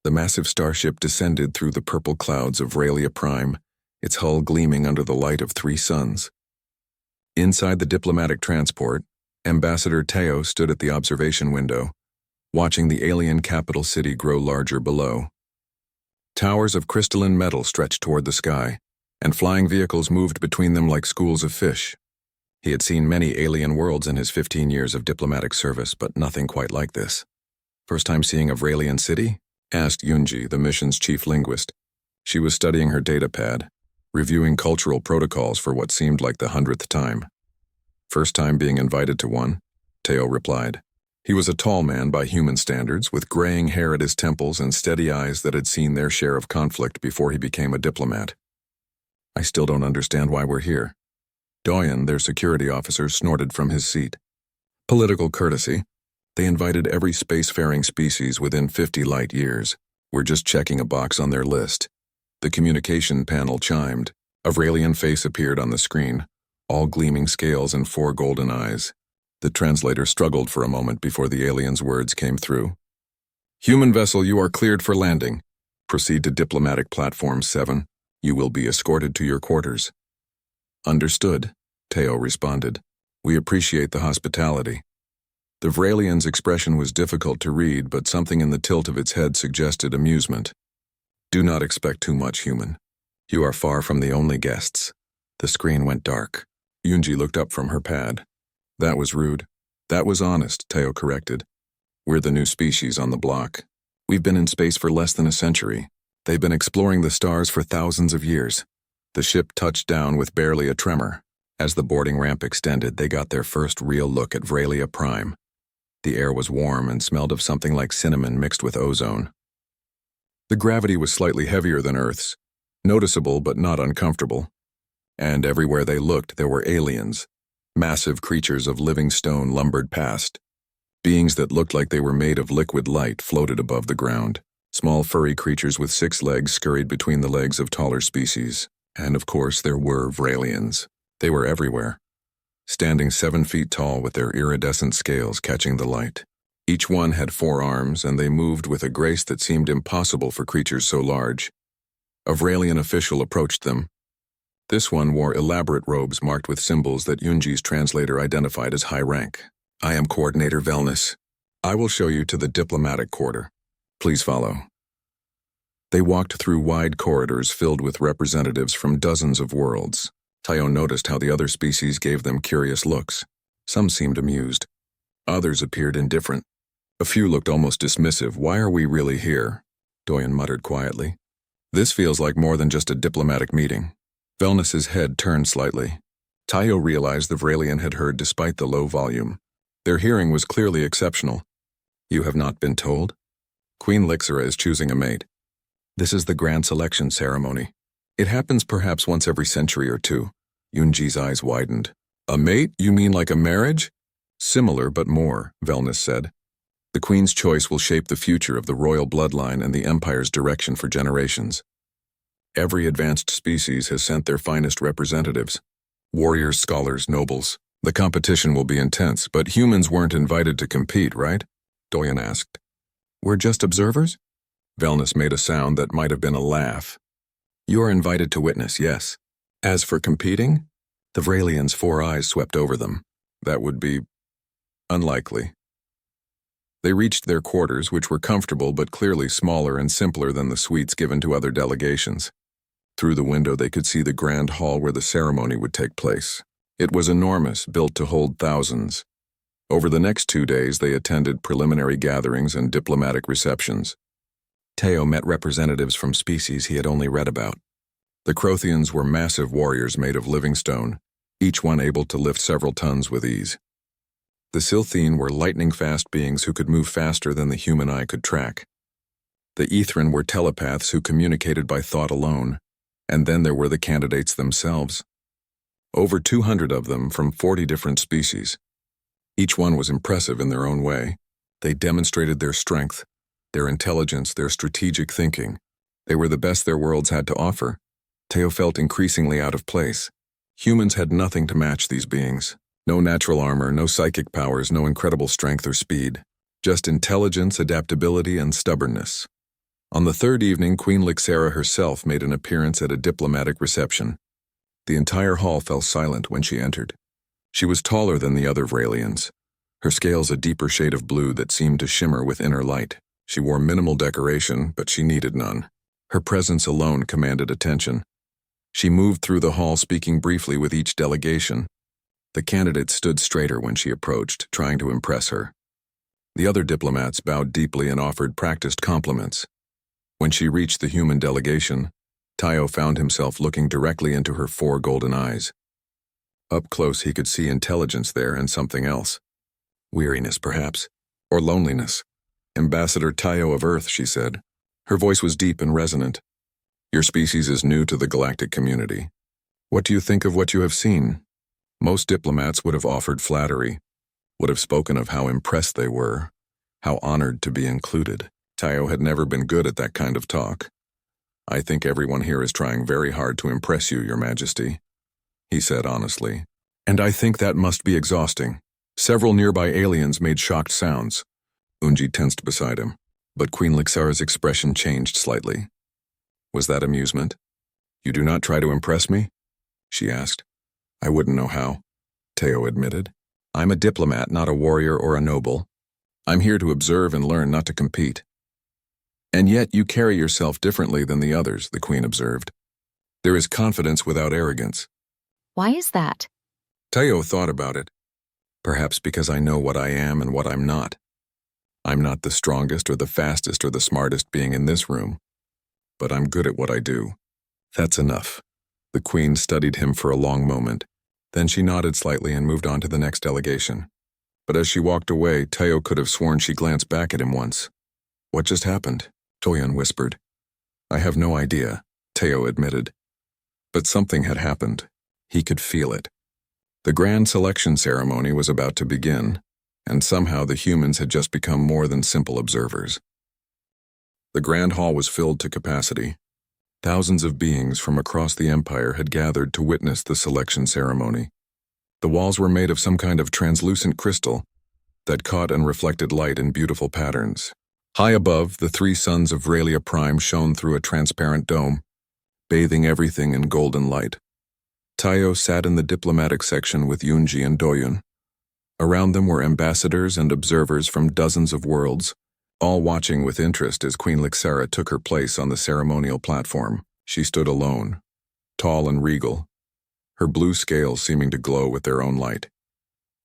The massive starship descended through the purple clouds of Raelia Prime, its hull gleaming under the light of 3 suns. Inside the diplomatic transport, Ambassador Teo stood at the observation window, watching the alien capital city grow larger below. Towers of crystalline metal stretched toward the sky, and flying vehicles moved between them like schools of fish. He had seen many alien worlds in his 15 years of diplomatic service, but nothing quite like this. "First time seeing of Raelian City?" asked Yunji, the mission's chief linguist. She was studying her data pad, reviewing cultural protocols for what seemed like the 100th time. "First time being invited to one," Teo replied. He was a tall man by human standards, with graying hair at his temples and steady eyes that had seen their share of conflict before he became a diplomat. "I still don't understand why we're here." Doyen, their security officer, snorted from his seat. "Political courtesy. They invited every spacefaring species within 50 light years. We're just checking a box on their list." The communication panel chimed. A Raelian face appeared on the screen, all gleaming scales and 4 golden eyes. The translator struggled for a moment before the alien's words came through. "Human vessel, you are cleared for landing. Proceed to Diplomatic Platform 7. You will be escorted to your quarters." "Understood," Teo responded. "We appreciate the hospitality." The Vralian's expression was difficult to read, but something in the tilt of its head suggested amusement. "Do not expect too much, human. You are far from the only guests." The screen went dark. Yunji looked up from her pad. "That was rude." "That was honest," Teo corrected. "We're the new species on the block. We've been in space for less than a century. They've been exploring the stars for thousands of years." The ship touched down with barely a tremor. As the boarding ramp extended, they got their first real look at Raelia Prime. The air was warm and smelled of something like cinnamon mixed with ozone. The gravity was slightly heavier than Earth's, noticeable but not uncomfortable. And everywhere they looked, there were aliens. Massive creatures of living stone lumbered past. Beings that looked like they were made of liquid light floated above the ground. Small furry creatures with 6 legs scurried between the legs of taller species. And of course, there were Vralians. They were everywhere, standing 7 feet tall with their iridescent scales catching the light. Each one had 4 arms, and they moved with a grace that seemed impossible for creatures so large. A Vralian official approached them. This one wore elaborate robes marked with symbols that Yunji's translator identified as high rank. "I am Coordinator Velnus. I will show you to the diplomatic quarter. Please follow." They walked through wide corridors filled with representatives from dozens of worlds. Teo noticed how the other species gave them curious looks. Some seemed amused. Others appeared indifferent. A few looked almost dismissive. "Why are we really here?" Doyen muttered quietly. "This feels like more than just a diplomatic meeting." Velnus's head turned slightly. Teo realized the Vralian had heard despite the low volume. Their hearing was clearly exceptional. "You have not been told? Queen Lixera is choosing a mate. This is the grand selection ceremony. It happens perhaps once every century or two." Yunji's eyes widened. "A mate? You mean like a marriage?" "Similar, but more," Velnus said. "The Queen's choice will shape the future of the royal bloodline and the Empire's direction for generations. Every advanced species has sent their finest representatives. Warriors, scholars, nobles. The competition will be intense, but humans weren't invited to compete, right?" Doyen asked. "We're just observers?" Velnus made a sound that might have been a laugh. "You are invited to witness, yes. As for competing?" The Vralian's 4 eyes swept over them. "That would be unlikely." They reached their quarters, which were comfortable but clearly smaller and simpler than the suites given to other delegations. Through the window they could see the grand hall where the ceremony would take place. It was enormous, built to hold thousands. Over the next 2 days they attended preliminary gatherings and diplomatic receptions. Teo met representatives from species he had only read about. The Crothians were massive warriors made of living stone, each one able to lift several tons with ease. The Silthene were lightning-fast beings who could move faster than the human eye could track. The Ethrin were telepaths who communicated by thought alone, and then there were the candidates themselves. Over 200 of them from 40 different species. Each one was impressive in their own way. They demonstrated their strength, their intelligence, their strategic thinking. They were the best their worlds had to offer. Teo felt increasingly out of place. Humans had nothing to match these beings. No natural armor, no psychic powers, no incredible strength or speed. Just intelligence, adaptability, and stubbornness. On the third evening, Queen Lixera herself made an appearance at a diplomatic reception. The entire hall fell silent when she entered. She was taller than the other Vralians, her scales a deeper shade of blue that seemed to shimmer with inner light. She wore minimal decoration, but she needed none. Her presence alone commanded attention. She moved through the hall, speaking briefly with each delegation. The candidate stood straighter when she approached, trying to impress her. The other diplomats bowed deeply and offered practiced compliments. When she reached the human delegation, Tayo found himself looking directly into her 4 golden eyes. Up close he could see intelligence there and something else. Weariness, perhaps, or loneliness. "Ambassador Tayo of Earth," she said. Her voice was deep and resonant. "Your species is new to the galactic community. What do you think of what you have seen?" Most diplomats would have offered flattery, would have spoken of how impressed they were, how honored to be included. Tayo had never been good at that kind of talk. "I think everyone here is trying very hard to impress you, Your Majesty," he said honestly. "And I think that must be exhausting." Several nearby aliens made shocked sounds. Unji tensed beside him, but Queen Lixera's expression changed slightly. "Was that amusement? You do not try to impress me?" she asked. "I wouldn't know how," Tayo admitted. "I'm a diplomat, not a warrior or a noble. I'm here to observe and learn, not to compete." "And yet you carry yourself differently than the others," the Queen observed. "There is confidence without arrogance." Why is that? Tayo thought about it. "Perhaps because I know what I am and what I'm not. I'm not the strongest or the fastest or the smartest being in this room, but I'm good at what I do." "That's enough." The Queen studied him for a long moment. Then she nodded slightly and moved on to the next delegation. But as she walked away, Tayo could have sworn she glanced back at him once. "What just happened?" Toyon whispered. "I have no idea," Tayo admitted. But something had happened. He could feel it. The grand selection ceremony was about to begin, and somehow the humans had just become more than simple observers. The grand hall was filled to capacity. Thousands of beings from across the empire had gathered to witness the selection ceremony. The walls were made of some kind of translucent crystal that caught and reflected light in beautiful patterns. High above, the 3 suns of Raelia Prime shone through a transparent dome, bathing everything in golden light. Tayo sat in the diplomatic section with Yunji and Doyun. Around them were ambassadors and observers from dozens of worlds, all watching with interest as Queen Lixera took her place on the ceremonial platform. She stood alone, tall and regal, her blue scales seeming to glow with their own light.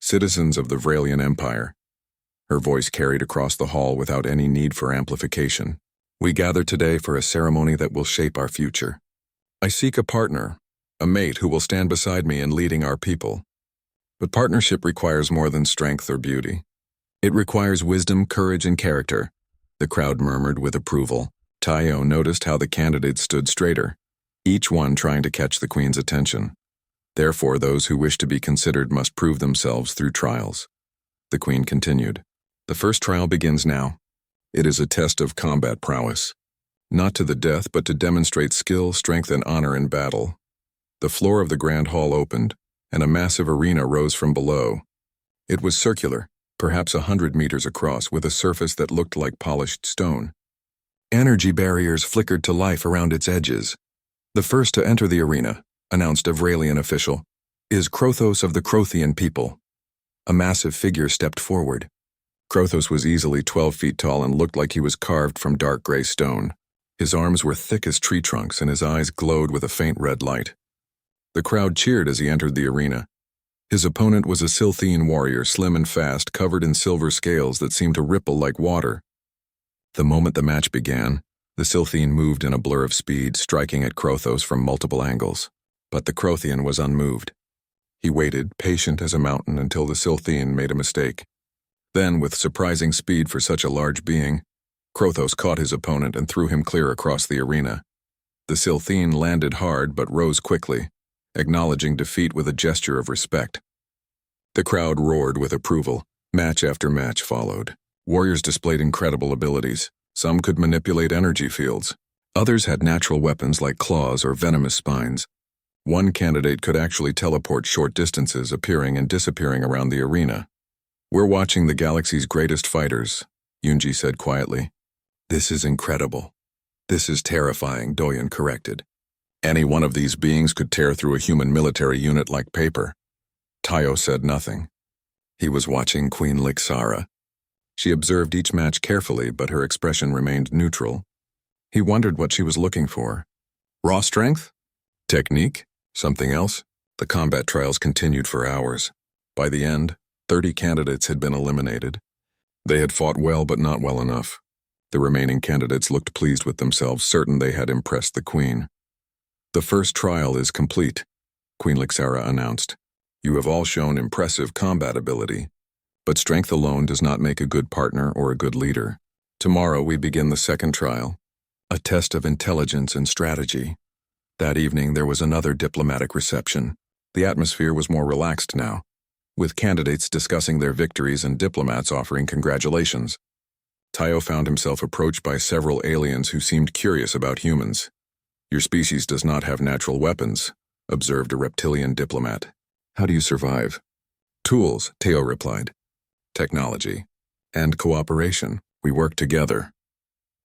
"Citizens of the Vralian Empire," her voice carried across the hall without any need for amplification. "We gather today for a ceremony that will shape our future. I seek a partner, a mate who will stand beside me in leading our people. But partnership requires more than strength or beauty. It requires wisdom, courage, and character," the crowd murmured with approval. Tayo noticed how the candidates stood straighter, each one trying to catch the Queen's attention. Therefore, those who wish to be considered must prove themselves through trials. The Queen continued. "The first trial begins now. It is a test of combat prowess. Not to the death, but to demonstrate skill, strength, and honor in battle." The floor of the grand hall opened, and a massive arena rose from below. It was circular, perhaps 100 meters across, with a surface that looked like polished stone. Energy barriers flickered to life around its edges. "The first to enter the arena," announced a Vralian official, "is Krothos of the Krothian people." A massive figure stepped forward. Krothos was easily 12 feet tall and looked like he was carved from dark gray stone. His arms were thick as tree trunks and his eyes glowed with a faint red light. The crowd cheered as he entered the arena. His opponent was a Silthene warrior, slim and fast, covered in silver scales that seemed to ripple like water. The moment the match began, the Silthene moved in a blur of speed, striking at Krothos from multiple angles. But the Krothian was unmoved. He waited, patient as a mountain, until the Silthene made a mistake. Then, with surprising speed for such a large being, Krothos caught his opponent and threw him clear across the arena. The Silthene landed hard but rose quickly, acknowledging defeat with a gesture of respect. The crowd roared with approval. Match after match followed. Warriors displayed incredible abilities. Some could manipulate energy fields. Others had natural weapons like claws or venomous spines. One candidate could actually teleport short distances, appearing and disappearing around the arena. "We're watching the galaxy's greatest fighters," Yunji said quietly. "This is incredible." This is terrifying, Doyen corrected. Any one of these beings could tear through a human military unit like paper. Tayo said nothing. He was watching Queen Lixara. She observed each match carefully, but her expression remained neutral. He wondered what she was looking for. Raw strength? Technique? Something else? The combat trials continued for hours. By the end, 30 candidates had been eliminated. They had fought well, but not well enough. The remaining candidates looked pleased with themselves, certain they had impressed the Queen. The first trial is complete, Queen Lixara announced. You have all shown impressive combat ability, but strength alone does not make a good partner or a good leader. Tomorrow we begin the second trial, a test of intelligence and strategy. That evening there was another diplomatic reception. The atmosphere was more relaxed now, with candidates discussing their victories and diplomats offering congratulations. Tayo found himself approached by several aliens who seemed curious about humans. Your species does not have natural weapons, observed a reptilian diplomat. How do you survive? Tools, Tayo replied. Technology. And cooperation. We work together.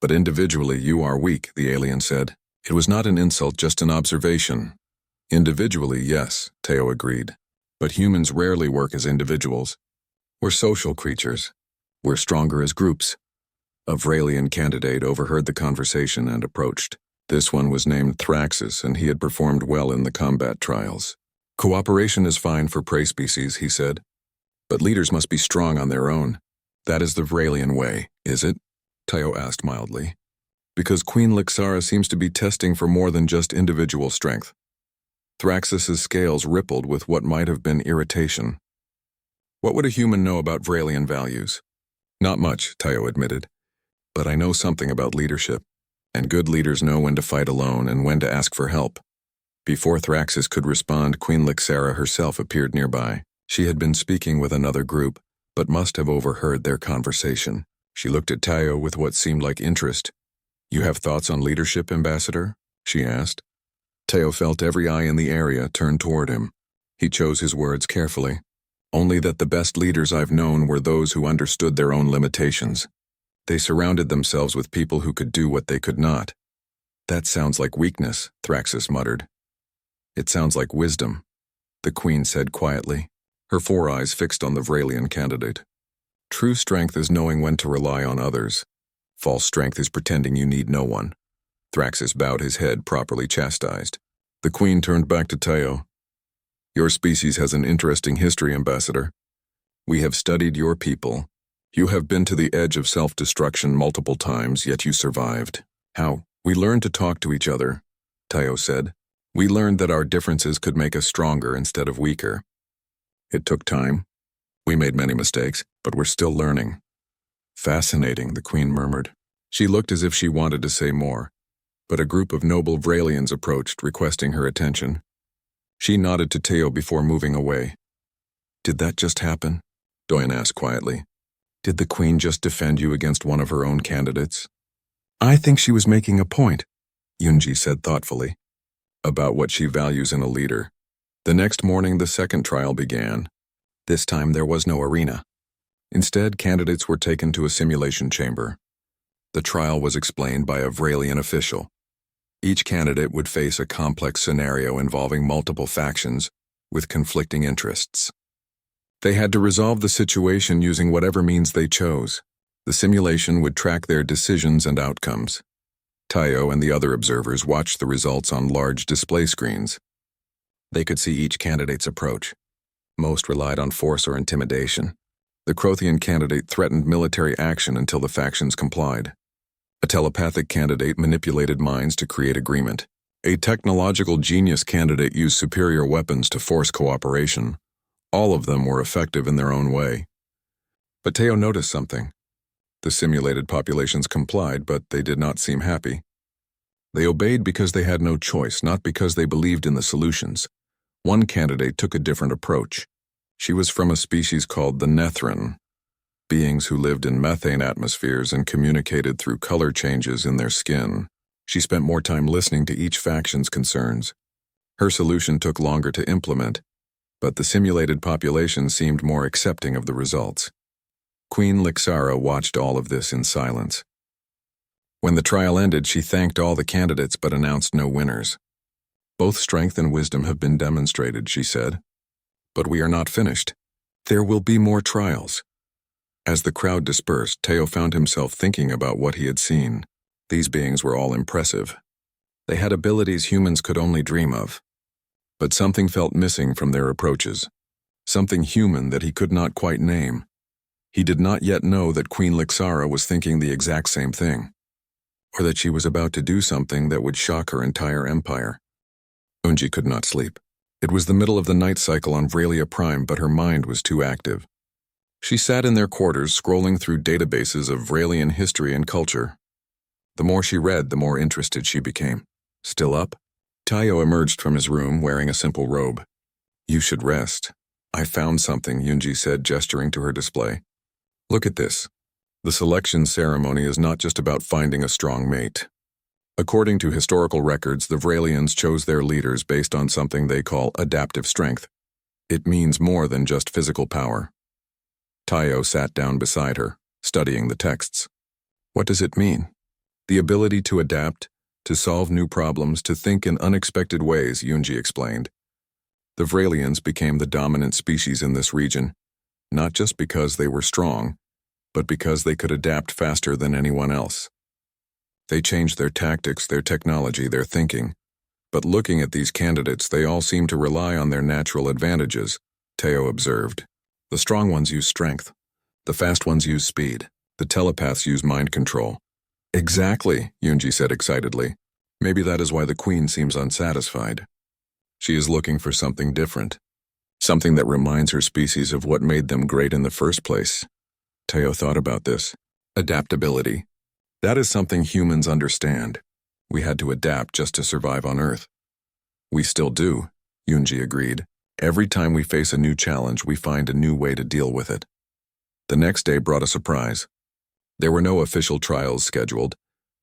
But individually you are weak, the alien said. It was not an insult, just an observation. Individually, yes, Tayo agreed. But humans rarely work as individuals. We're social creatures. We're stronger as groups. A Vralian candidate overheard the conversation and approached. This one was named Thraxus, and he had performed well in the combat trials. Cooperation is fine for prey species, he said. But leaders must be strong on their own. That is the Vralian way, is it? Tayo asked mildly. Because Queen Lixara seems to be testing for more than just individual strength. Thraxus's scales rippled with what might have been irritation. What would a human know about Vralian values? Not much, Tayo admitted. But I know something about leadership. And good leaders know when to fight alone and when to ask for help. Before Thraxus could respond, Queen Lixara herself appeared nearby. She had been speaking with another group, but must have overheard their conversation. She looked at Tayo with what seemed like interest. You have thoughts on leadership, Ambassador? She asked. Tayo felt every eye in the area turn toward him. He chose his words carefully. Only that the best leaders I've known were those who understood their own limitations. They surrounded themselves with people who could do what they could not. That sounds like weakness, Thraxus muttered. It sounds like wisdom, the Queen said quietly, her four eyes fixed on the Vralian candidate. True strength is knowing when to rely on others. False strength is pretending you need no one. Thraxus bowed his head, properly chastised. The Queen turned back to Tayo. Your species has an interesting history, Ambassador. We have studied your people. You have been to the edge of self-destruction multiple times, yet you survived. How? We learned to talk to each other, Tayo said. We learned that our differences could make us stronger instead of weaker. It took time. We made many mistakes, but we're still learning. Fascinating, the Queen murmured. She looked as if she wanted to say more, but a group of noble Vralians approached, requesting her attention. She nodded to Tayo before moving away. Did that just happen? Doyen asked quietly. Did the Queen just defend you against one of her own candidates? I think she was making a point, Yunji said thoughtfully, about what she values in a leader. The next morning, the second trial began. This time there was no arena. Instead, candidates were taken to a simulation chamber. The trial was explained by a Vralian official. Each candidate would face a complex scenario involving multiple factions with conflicting interests. They had to resolve the situation using whatever means they chose. The simulation would track their decisions and outcomes. Tayo and the other observers watched the results on large display screens. They could see each candidate's approach. Most relied on force or intimidation. The Crothian candidate threatened military action until the factions complied. A telepathic candidate manipulated minds to create agreement. A technological genius candidate used superior weapons to force cooperation. All of them were effective in their own way. But Tayo noticed something. The simulated populations complied, but they did not seem happy. They obeyed because they had no choice, not because they believed in the solutions. One candidate took a different approach. She was from a species called the Nethran, beings who lived in methane atmospheres and communicated through color changes in their skin. She spent more time listening to each faction's concerns. Her solution took longer to implement, but the simulated population seemed more accepting of the results. Queen Lixara watched all of this in silence. When the trial ended, she thanked all the candidates but announced no winners. Both strength and wisdom have been demonstrated, she said. But we are not finished. There will be more trials. As the crowd dispersed, Teo found himself thinking about what he had seen. These beings were all impressive. They had abilities humans could only dream of. But something felt missing from their approaches. Something human that he could not quite name. He did not yet know that Queen Lixara was thinking the exact same thing, or that she was about to do something that would shock her entire empire. Unji could not sleep. It was the middle of the night cycle on Vralia Prime, but her mind was too active. She sat in their quarters scrolling through databases of Vralian history and culture. The more she read, the more interested she became. Still up? Tayo emerged from his room wearing a simple robe. You should rest. I found something, Yunji said, gesturing to her display. Look at this. The selection ceremony is not just about finding a strong mate. According to historical records, the Vralians chose their leaders based on something they call adaptive strength. It means more than just physical power. Tayo sat down beside her, studying the texts. What does it mean? The ability to adapt, to solve new problems, to think in unexpected ways, Yunji explained. The Vralians became the dominant species in this region, not just because they were strong, but because they could adapt faster than anyone else. They changed their tactics, their technology, their thinking. But looking at these candidates, they all seem to rely on their natural advantages, Teo observed. The strong ones use strength. The fast ones use speed. The telepaths use mind control. Exactly, Yunji said excitedly. Maybe that is why the Queen seems unsatisfied. She is looking for something different. Something that reminds her species of what made them great in the first place. Teo thought about this. Adaptability. That is something humans understand. We had to adapt just to survive on Earth. We still do, Yunji agreed. Every time we face a new challenge, we find a new way to deal with it. The next day brought a surprise. There were no official trials scheduled,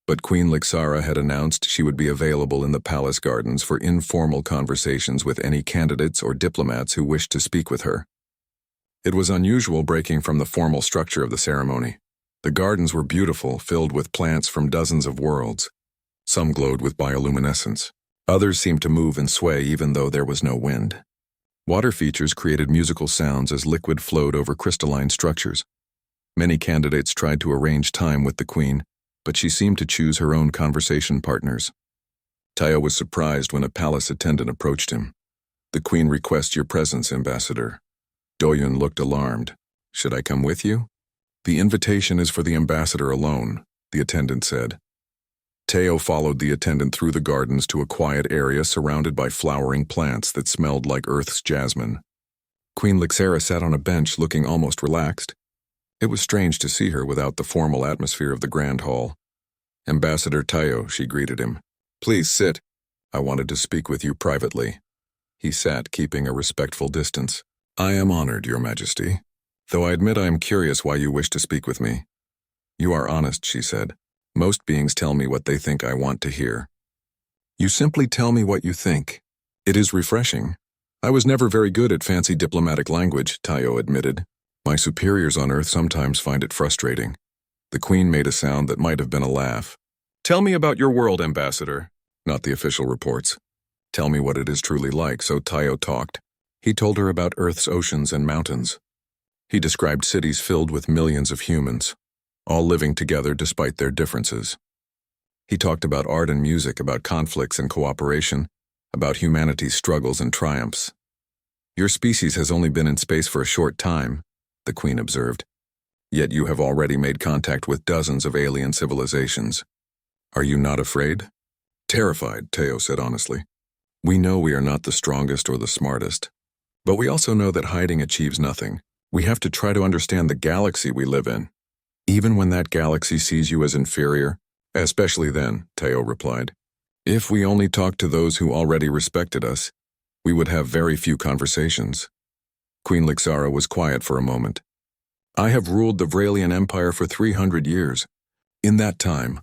but Queen Lixara had announced she would be available in the palace gardens for informal conversations with any candidates or diplomats who wished to speak with her. It was unusual, breaking from the formal structure of the ceremony. The gardens were beautiful, filled with plants from dozens of worlds. Some glowed with bioluminescence. Others seemed to move and sway even though there was no wind. Water features created musical sounds as liquid flowed over crystalline structures. Many candidates tried to arrange time with the Queen, but she seemed to choose her own conversation partners. Tayo was surprised when a palace attendant approached him. The Queen requests your presence, Ambassador. Doyun looked alarmed. Should I come with you? The invitation is for the ambassador alone, the attendant said. Teo followed the attendant through the gardens to a quiet area surrounded by flowering plants that smelled like Earth's jasmine. Queen Lixara sat on a bench looking almost relaxed. It was strange to see her without the formal atmosphere of the grand hall. Ambassador Tayo, she greeted him. Please sit. I wanted to speak with you privately. He sat, keeping a respectful distance. I am honored, Your Majesty, though I admit I am curious why you wish to speak with me. You are honest, she said. Most beings tell me what they think I want to hear. You simply tell me what you think. It is refreshing. I was never very good at fancy diplomatic language, Tayo admitted. My superiors on Earth sometimes find it frustrating. The Queen made a sound that might have been a laugh. Tell me about your world, Ambassador. Not the official reports. Tell me what it is truly like, so Tayo talked. He told her about Earth's oceans and mountains. He described cities filled with millions of humans, all living together despite their differences. He talked about art and music, about conflicts and cooperation, about humanity's struggles and triumphs. Your species has only been in space for a short time, the Queen observed. Yet you have already made contact with dozens of alien civilizations. Are you not afraid? Terrified, Teo said honestly. We know we are not the strongest or the smartest, but we also know that hiding achieves nothing. We have to try to understand the galaxy we live in. Even when that galaxy sees you as inferior, especially then, Teo replied. If we only talked to those who already respected us, we would have very few conversations. Queen Lixara was quiet for a moment. I have ruled the Vralian Empire for 300 years. In that time,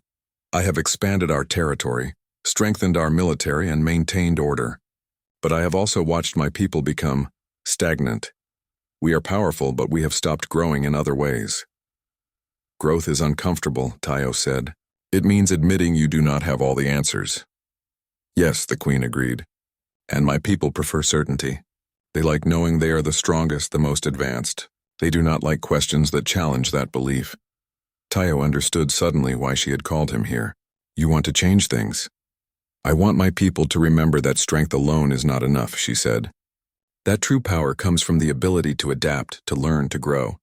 I have expanded our territory, strengthened our military, and maintained order. But I have also watched my people become stagnant. We are powerful, but we have stopped growing in other ways. Growth is uncomfortable, Tayo said. It means admitting you do not have all the answers. Yes, the Queen agreed. And my people prefer certainty. They like knowing they are the strongest, the most advanced. They do not like questions that challenge that belief. Tayo understood suddenly why she had called him here. You want to change things. I want my people to remember that strength alone is not enough, she said. That true power comes from the ability to adapt, to learn, to grow.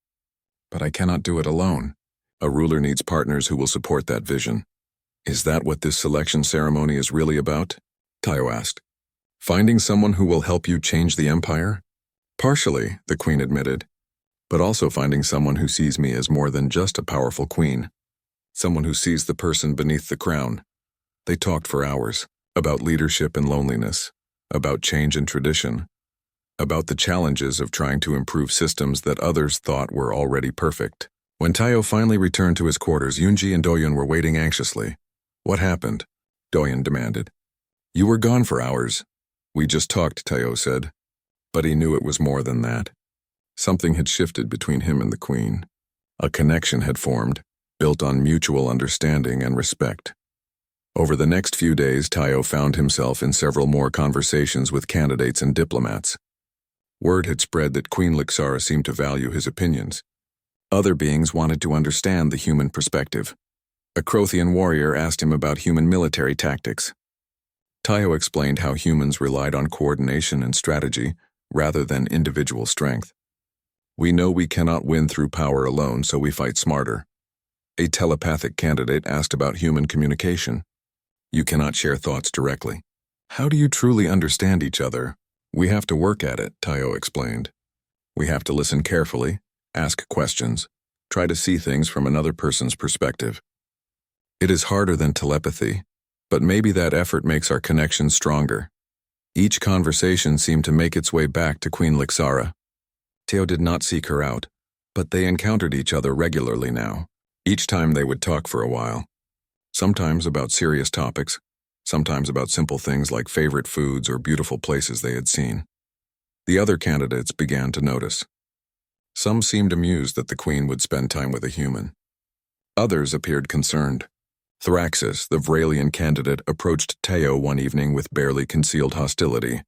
But I cannot do it alone. A ruler needs partners who will support that vision. Is that what this selection ceremony is really about? Tayo asked. Finding someone who will help you change the empire? Partially, the Queen admitted, but also finding someone who sees me as more than just a powerful queen. Someone who sees the person beneath the crown. They talked for hours, about leadership and loneliness, about change and tradition, about the challenges of trying to improve systems that others thought were already perfect. When Tayo finally returned to his quarters, Yunji and Doyun were waiting anxiously. What happened? Doyun demanded. You were gone for hours. We just talked, Tayo said. But he knew it was more than that. Something had shifted between him and the Queen. A connection had formed, built on mutual understanding and respect. Over the next few days, Tayo found himself in several more conversations with candidates and diplomats. Word had spread that Queen Lixara seemed to value his opinions. Other beings wanted to understand the human perspective. A Crothian warrior asked him about human military tactics. Tayo explained how humans relied on coordination and strategy rather than individual strength. We know we cannot win through power alone, so we fight smarter. A telepathic candidate asked about human communication. You cannot share thoughts directly. How do you truly understand each other? We have to work at it, Tayo explained. We have to listen carefully, ask questions, try to see things from another person's perspective. It is harder than telepathy, but maybe that effort makes our connection stronger. Each conversation seemed to make its way back to Queen Lixara. Tayo did not seek her out, but they encountered each other regularly now. Each time they would talk for a while. Sometimes about serious topics, sometimes about simple things like favorite foods or beautiful places they had seen. The other candidates began to notice. Some seemed amused that the Queen would spend time with a human. Others appeared concerned. Thraxis, the Vralian candidate, approached Tayo one evening with barely concealed hostility.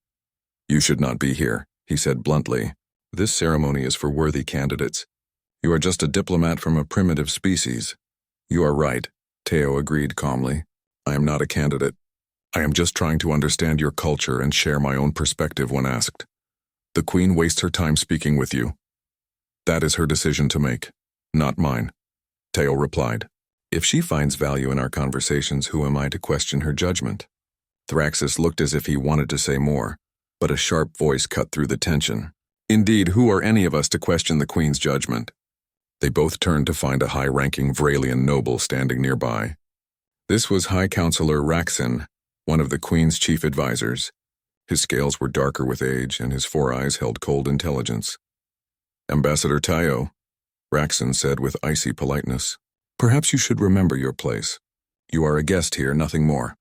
You should not be here, he said bluntly. This ceremony is for worthy candidates. You are just a diplomat from a primitive species. You are right, Tayo agreed calmly. I am not a candidate. I am just trying to understand your culture and share my own perspective when asked. The Queen wastes her time speaking with you. That is her decision to make, not mine, Tayo replied. If she finds value in our conversations, who am I to question her judgment? Thraxis looked as if he wanted to say more, but a sharp voice cut through the tension. Indeed, who are any of us to question the Queen's judgment? They both turned to find a high-ranking Vralian noble standing nearby. This was High Counselor Raxin, one of the Queen's chief advisors. His scales were darker with age, and his 4 eyes held cold intelligence. Ambassador Tayo, Raxin said with icy politeness. Perhaps you should remember your place. You are a guest here, nothing more.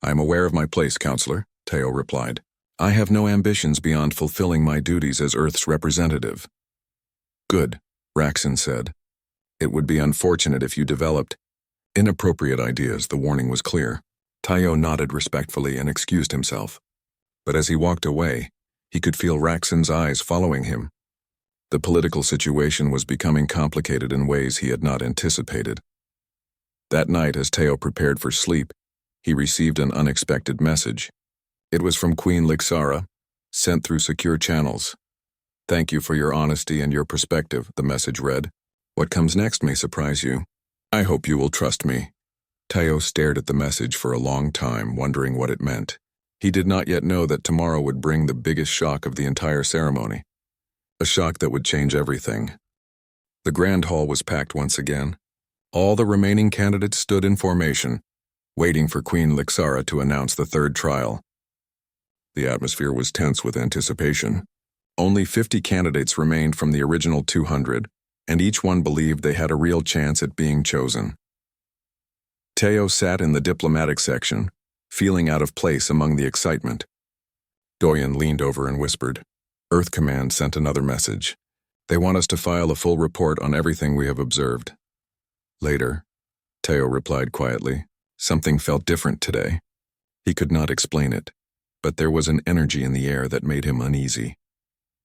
I am aware of my place, Counselor, Tayo replied. I have no ambitions beyond fulfilling my duties as Earth's representative. Good, Raxin said. It would be unfortunate if you developed inappropriate ideas. The warning was clear. Tayo nodded respectfully and excused himself. But as he walked away, he could feel Raxin's eyes following him. The political situation was becoming complicated in ways he had not anticipated. That night, as Tayo prepared for sleep, he received an unexpected message. It was from Queen Lixara, sent through secure channels. Thank you for your honesty and your perspective, the message read. What comes next may surprise you. I hope you will trust me. Tayo stared at the message for a long time, wondering what it meant. He did not yet know that tomorrow would bring the biggest shock of the entire ceremony. A shock that would change everything. The grand hall was packed once again. All the remaining candidates stood in formation, waiting for Queen Lixara to announce the third trial. The atmosphere was tense with anticipation. Only 50 candidates remained from the original 200, and each one believed they had a real chance at being chosen. Tayo sat in the diplomatic section, feeling out of place among the excitement. Doyen leaned over and whispered, Earth Command sent another message. They want us to file a full report on everything we have observed. Later, Teo replied quietly. Something felt different today. He could not explain it, but there was an energy in the air that made him uneasy.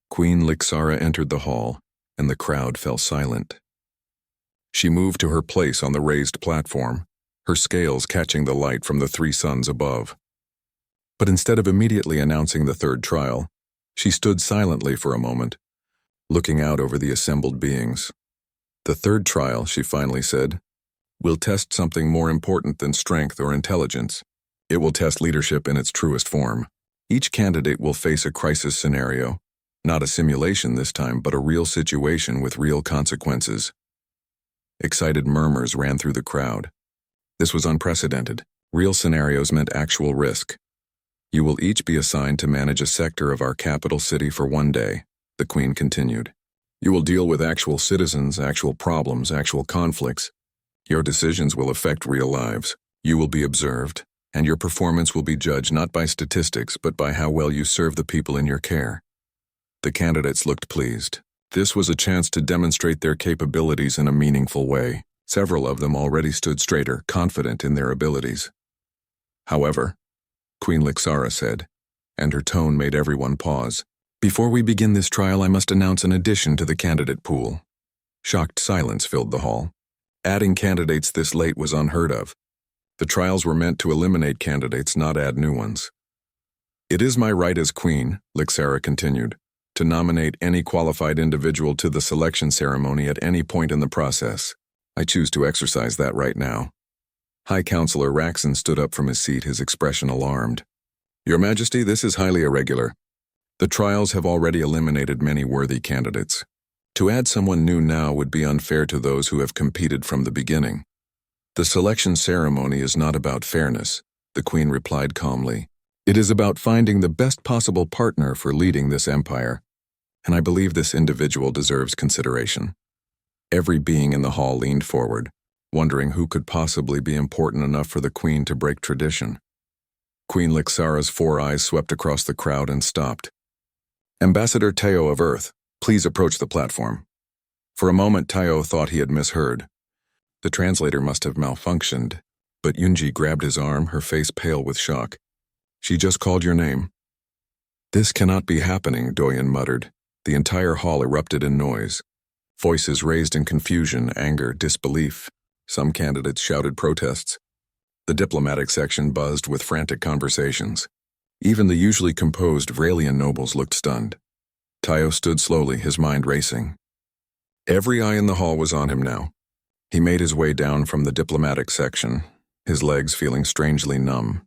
Queen Lixara entered the hall, and the crowd fell silent. She moved to her place on the raised platform, her scales catching the light from the three suns above. But instead of immediately announcing the third trial, she stood silently for a moment, looking out over the assembled beings. The third trial, she finally said, will test something more important than strength or intelligence. It will test leadership in its truest form. Each candidate will face a crisis scenario, not a simulation this time, but a real situation with real consequences. Excited murmurs ran through the crowd. This was unprecedented. Real scenarios meant actual risk. You will each be assigned to manage a sector of our capital city for one day, the Queen continued. You will deal with actual citizens, actual problems, actual conflicts. Your decisions will affect real lives. You will be observed, and your performance will be judged not by statistics but by how well you serve the people in your care. The candidates looked pleased. This was a chance to demonstrate their capabilities in a meaningful way. Several of them already stood straighter, confident in their abilities. However, Queen Lixara said, and her tone made everyone pause. Before we begin this trial, I must announce an addition to the candidate pool. Shocked silence filled the hall. Adding candidates this late was unheard of. The trials were meant to eliminate candidates, not add new ones. It is my right as Queen, Lixara continued, to nominate any qualified individual to the selection ceremony at any point in the process. I choose to exercise that right now. High Counselor Raxon stood up from his seat, his expression alarmed. Your Majesty, this is highly irregular. The trials have already eliminated many worthy candidates. To add someone new now would be unfair to those who have competed from the beginning. The selection ceremony is not about fairness, the Queen replied calmly. It is about finding the best possible partner for leading this empire, and I believe this individual deserves consideration. Every being in the hall leaned forward, wondering who could possibly be important enough for the Queen to break tradition. Queen Lixara's four eyes swept across the crowd and stopped. Ambassador Teo of Earth, please approach the platform. For a moment, Teo thought he had misheard. The translator must have malfunctioned, but Yunji grabbed his arm, her face pale with shock. She just called your name. This cannot be happening, Doyen muttered. The entire hall erupted in noise. Voices raised in confusion, anger, disbelief. Some candidates shouted protests. The diplomatic section buzzed with frantic conversations. Even the usually composed Vralian nobles looked stunned. Teo stood slowly, his mind racing. Every eye in the hall was on him now. He made his way down from the diplomatic section, his legs feeling strangely numb.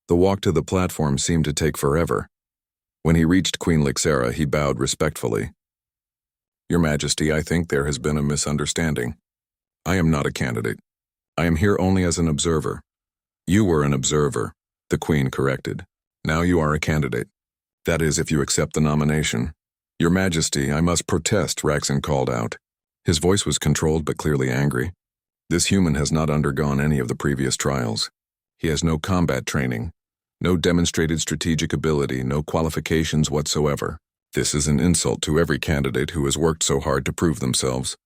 The walk to the platform seemed to take forever. When he reached Queen Lixara, he bowed respectfully. Your Majesty, I think there has been a misunderstanding. I am not a candidate. I am here only as an observer. You were an observer, the Queen corrected. Now you are a candidate. That is, if you accept the nomination. Your Majesty, I must protest, Raxon called out. His voice was controlled but clearly angry. This human has not undergone any of the previous trials. He has no combat training, no demonstrated strategic ability, no qualifications whatsoever. This is an insult to every candidate who has worked so hard to prove themselves.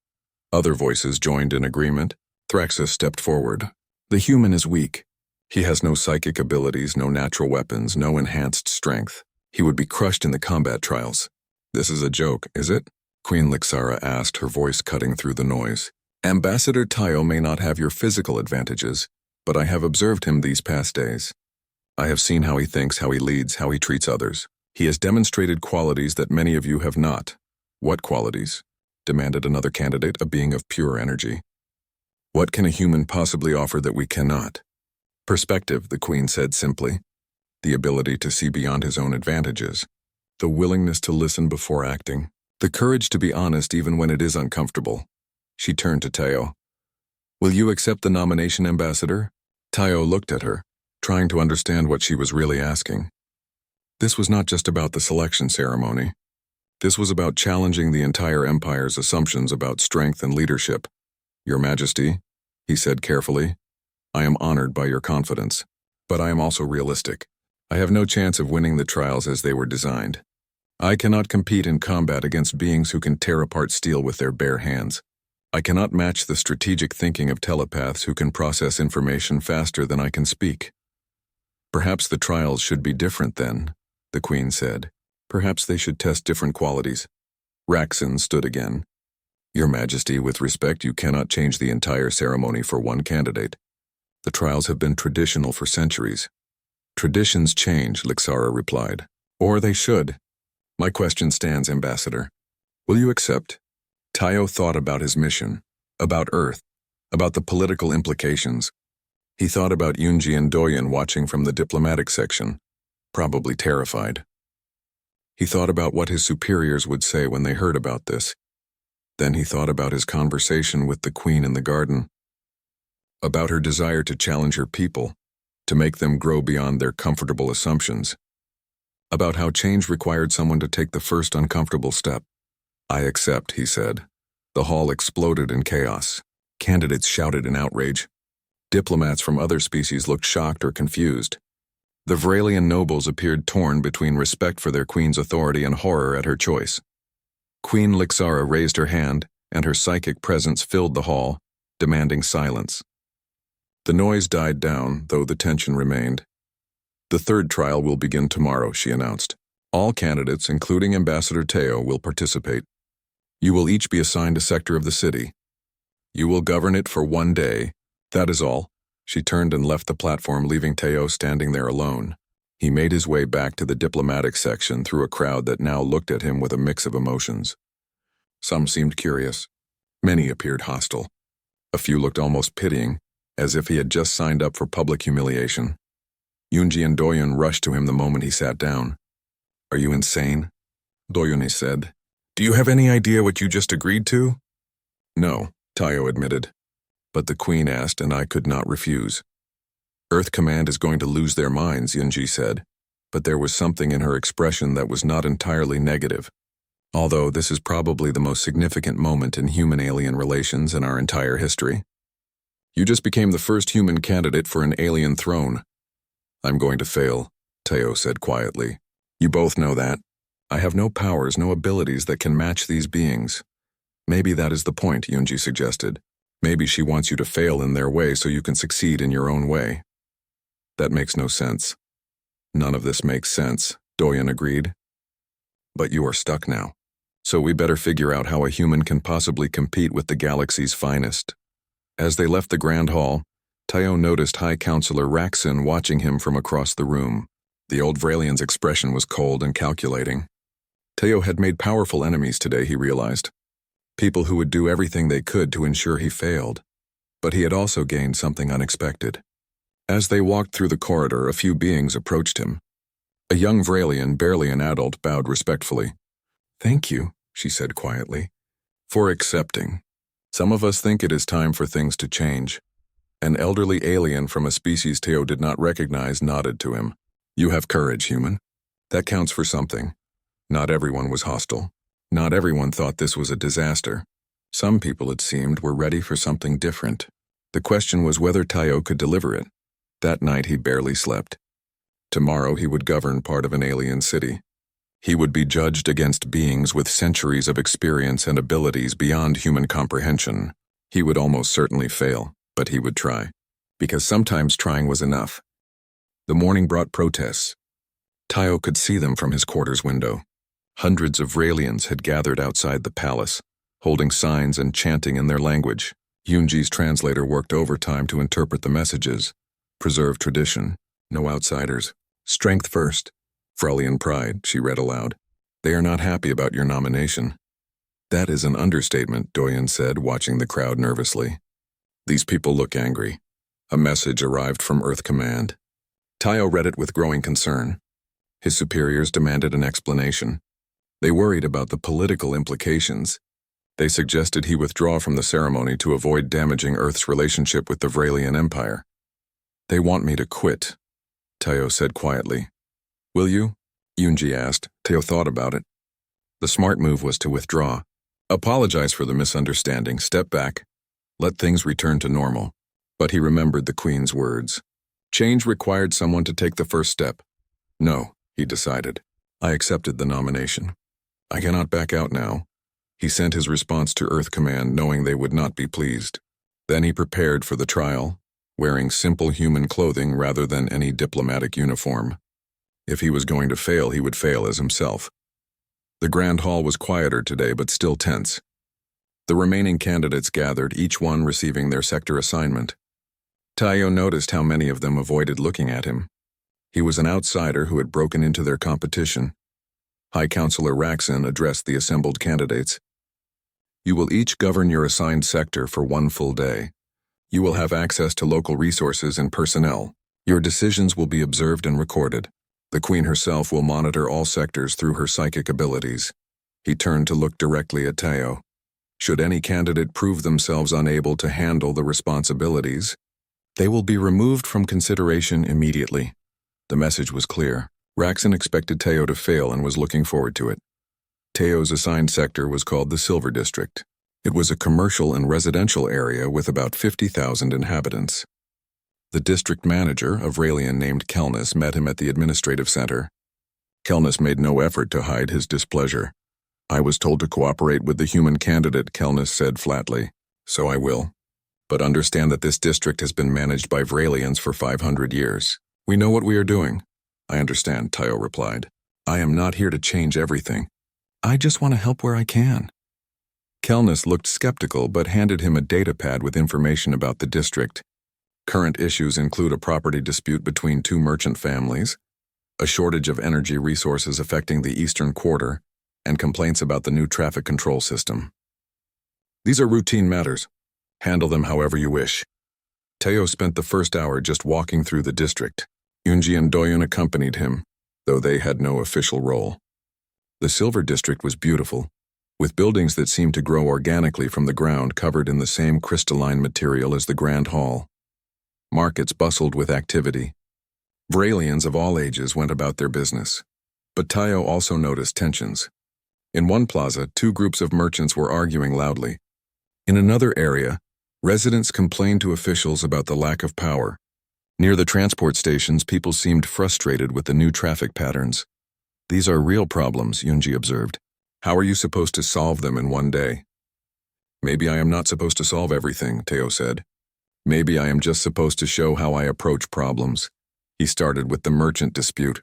Other voices joined in agreement. Thraxus stepped forward. The human is weak. He has no psychic abilities, no natural weapons, no enhanced strength. He would be crushed in the combat trials. This is a joke, is it? Queen Lixara asked, her voice cutting through the noise. Ambassador Teo may not have your physical advantages, but I have observed him these past days. I have seen how he thinks, how he leads, how he treats others. He has demonstrated qualities that many of you have not. What qualities? Demanded another candidate, a being of pure energy. What can a human possibly offer that we cannot? Perspective, the Queen said simply. The ability to see beyond his own advantages. The willingness to listen before acting. The courage to be honest even when it is uncomfortable. She turned to Teo. Will you accept the nomination, Ambassador? Teo looked at her, trying to understand what she was really asking. This was not just about the selection ceremony. This was about challenging the entire Empire's assumptions about strength and leadership. Your Majesty, he said carefully, I am honored by your confidence, but I am also realistic. I have no chance of winning the trials as they were designed. I cannot compete in combat against beings who can tear apart steel with their bare hands. I cannot match the strategic thinking of telepaths who can process information faster than I can speak. Perhaps the trials should be different then, the Queen said. Perhaps they should test different qualities. Raxon stood again. Your Majesty, with respect, you cannot change the entire ceremony for one candidate. The trials have been traditional for centuries. Traditions change, Lixara replied. Or they should. My question stands, Ambassador. Will you accept? Tayo thought about his mission, about Earth, about the political implications. He thought about Yunji and Doyen watching from the diplomatic section, probably terrified. He thought about what his superiors would say when they heard about this. Then he thought about his conversation with the Queen in the garden, about her desire to challenge her people, to make them grow beyond their comfortable assumptions, about how change required someone to take the first uncomfortable step. I accept, he said. The hall exploded in chaos. Candidates shouted in outrage. Diplomats from other species looked shocked or confused. The Vralian nobles appeared torn between respect for their queen's authority and horror at her choice. Queen Lixara raised her hand, and her psychic presence filled the hall, demanding silence. The noise died down, though the tension remained. The third trial will begin tomorrow, she announced. All candidates, including Ambassador Teo, will participate. You will each be assigned a sector of the city. You will govern it for one day. That is all. She turned and left the platform, leaving Teo standing there alone. He made his way back to the diplomatic section through a crowd that now looked at him with a mix of emotions. Some seemed curious. Many appeared hostile. A few looked almost pitying, as if he had just signed up for public humiliation. Yunji and Doyen rushed to him the moment he sat down. Are you insane? Doyen said. Do you have any idea what you just agreed to? No, Tayo admitted. But the Queen asked, and I could not refuse. Earth Command is going to lose their minds, Yunji said, but there was something in her expression that was not entirely negative. Although this is probably the most significant moment in human-alien relations in our entire history. You just became the first human candidate for an alien throne. I'm going to fail, Tayo said quietly. You both know that. I have no powers, no abilities that can match these beings. Maybe that is the point, Yunji suggested. Maybe she wants you to fail in their way so you can succeed in your own way. That makes no sense. None of this makes sense, Doyen agreed. But you are stuck now. So we better figure out how a human can possibly compete with the galaxy's finest. As they left the Grand Hall, Tayo noticed High Counselor Raxon watching him from across the room. The old Vralian's expression was cold and calculating. Tayo had made powerful enemies today, he realized. People who would do everything they could to ensure he failed. But he had also gained something unexpected. As they walked through the corridor, a few beings approached him. A young Vralian, barely an adult, bowed respectfully. Thank you, she said quietly, for accepting. Some of us think it is time for things to change. An elderly alien from a species Tayo did not recognize nodded to him. You have courage, human. That counts for something. Not everyone was hostile. Not everyone thought this was a disaster. Some people, it seemed, were ready for something different. The question was whether Tayo could deliver it. That night he barely slept. Tomorrow he would govern part of an alien city. He would be judged against beings with centuries of experience and abilities beyond human comprehension. He would almost certainly fail, but he would try. Because sometimes trying was enough. The morning brought protests. Tayo could see them from his quarters window. Hundreds of Vralians had gathered outside the palace, holding signs and chanting in their language. Yunji's translator worked overtime to interpret the messages. Preserve tradition. No outsiders. Strength first. Vralian pride, she read aloud. They are not happy about your nomination. That is an understatement, Doyen said, watching the crowd nervously. These people look angry. A message arrived from Earth Command. Tayo read it with growing concern. His superiors demanded an explanation. They worried about the political implications. They suggested he withdraw from the ceremony to avoid damaging Earth's relationship with the Vralian Empire. They want me to quit, Tayo said quietly. Will you? Yunji asked. Tayo thought about it. The smart move was to withdraw. Apologize for the misunderstanding, step back, let things return to normal. But he remembered the Queen's words. Change required someone to take the first step. No, he decided. I accepted the nomination. I cannot back out now. He sent his response to Earth Command knowing they would not be pleased. Then he prepared for the trial, wearing simple human clothing rather than any diplomatic uniform. If he was going to fail, he would fail as himself. The Grand Hall was quieter today, but still tense. The remaining candidates gathered, each one receiving their sector assignment. Tayo noticed how many of them avoided looking at him. He was an outsider who had broken into their competition. High Counselor Raxon addressed the assembled candidates. You will each govern your assigned sector for 1 full day. You will have access to local resources and personnel. Your decisions will be observed and recorded. The Queen herself will monitor all sectors through her psychic abilities. He turned to look directly at Tayo. Should any candidate prove themselves unable to handle the responsibilities, they will be removed from consideration immediately. The message was clear. Raxon expected Tayo to fail and was looking forward to it. Tayo's assigned sector was called the Silver District. It was a commercial and residential area with about 50,000 inhabitants. The district manager, a Vralian named Kelnus, met him at the administrative center. Kelnus made no effort to hide his displeasure. I was told to cooperate with the human candidate, Kelnus said flatly. So I will. But understand that this district has been managed by Vralians for 500 years. We know what we are doing. I understand, Tayo replied. I am not here to change everything. I just want to help where I can. Kelnus looked skeptical but handed him a data pad with information about the district. Current issues include a property dispute between 2 merchant families, a shortage of energy resources affecting the Eastern Quarter, and complaints about the new traffic control system. These are routine matters. Handle them however you wish. Tayo spent the first hour just walking through the district. Yunji and Doyun accompanied him, though they had no official role. The Silver District was beautiful, with buildings that seemed to grow organically from the ground covered in the same crystalline material as the Grand Hall. Markets bustled with activity. Vralians of all ages went about their business. But Tayo also noticed tensions. In one plaza, 2 groups of merchants were arguing loudly. In another area, residents complained to officials about the lack of power. Near the transport stations, people seemed frustrated with the new traffic patterns. These are real problems, Yunji observed. How are you supposed to solve them in 1 day? Maybe I am not supposed to solve everything, Tayo said. Maybe I am just supposed to show how I approach problems. He started with the merchant dispute.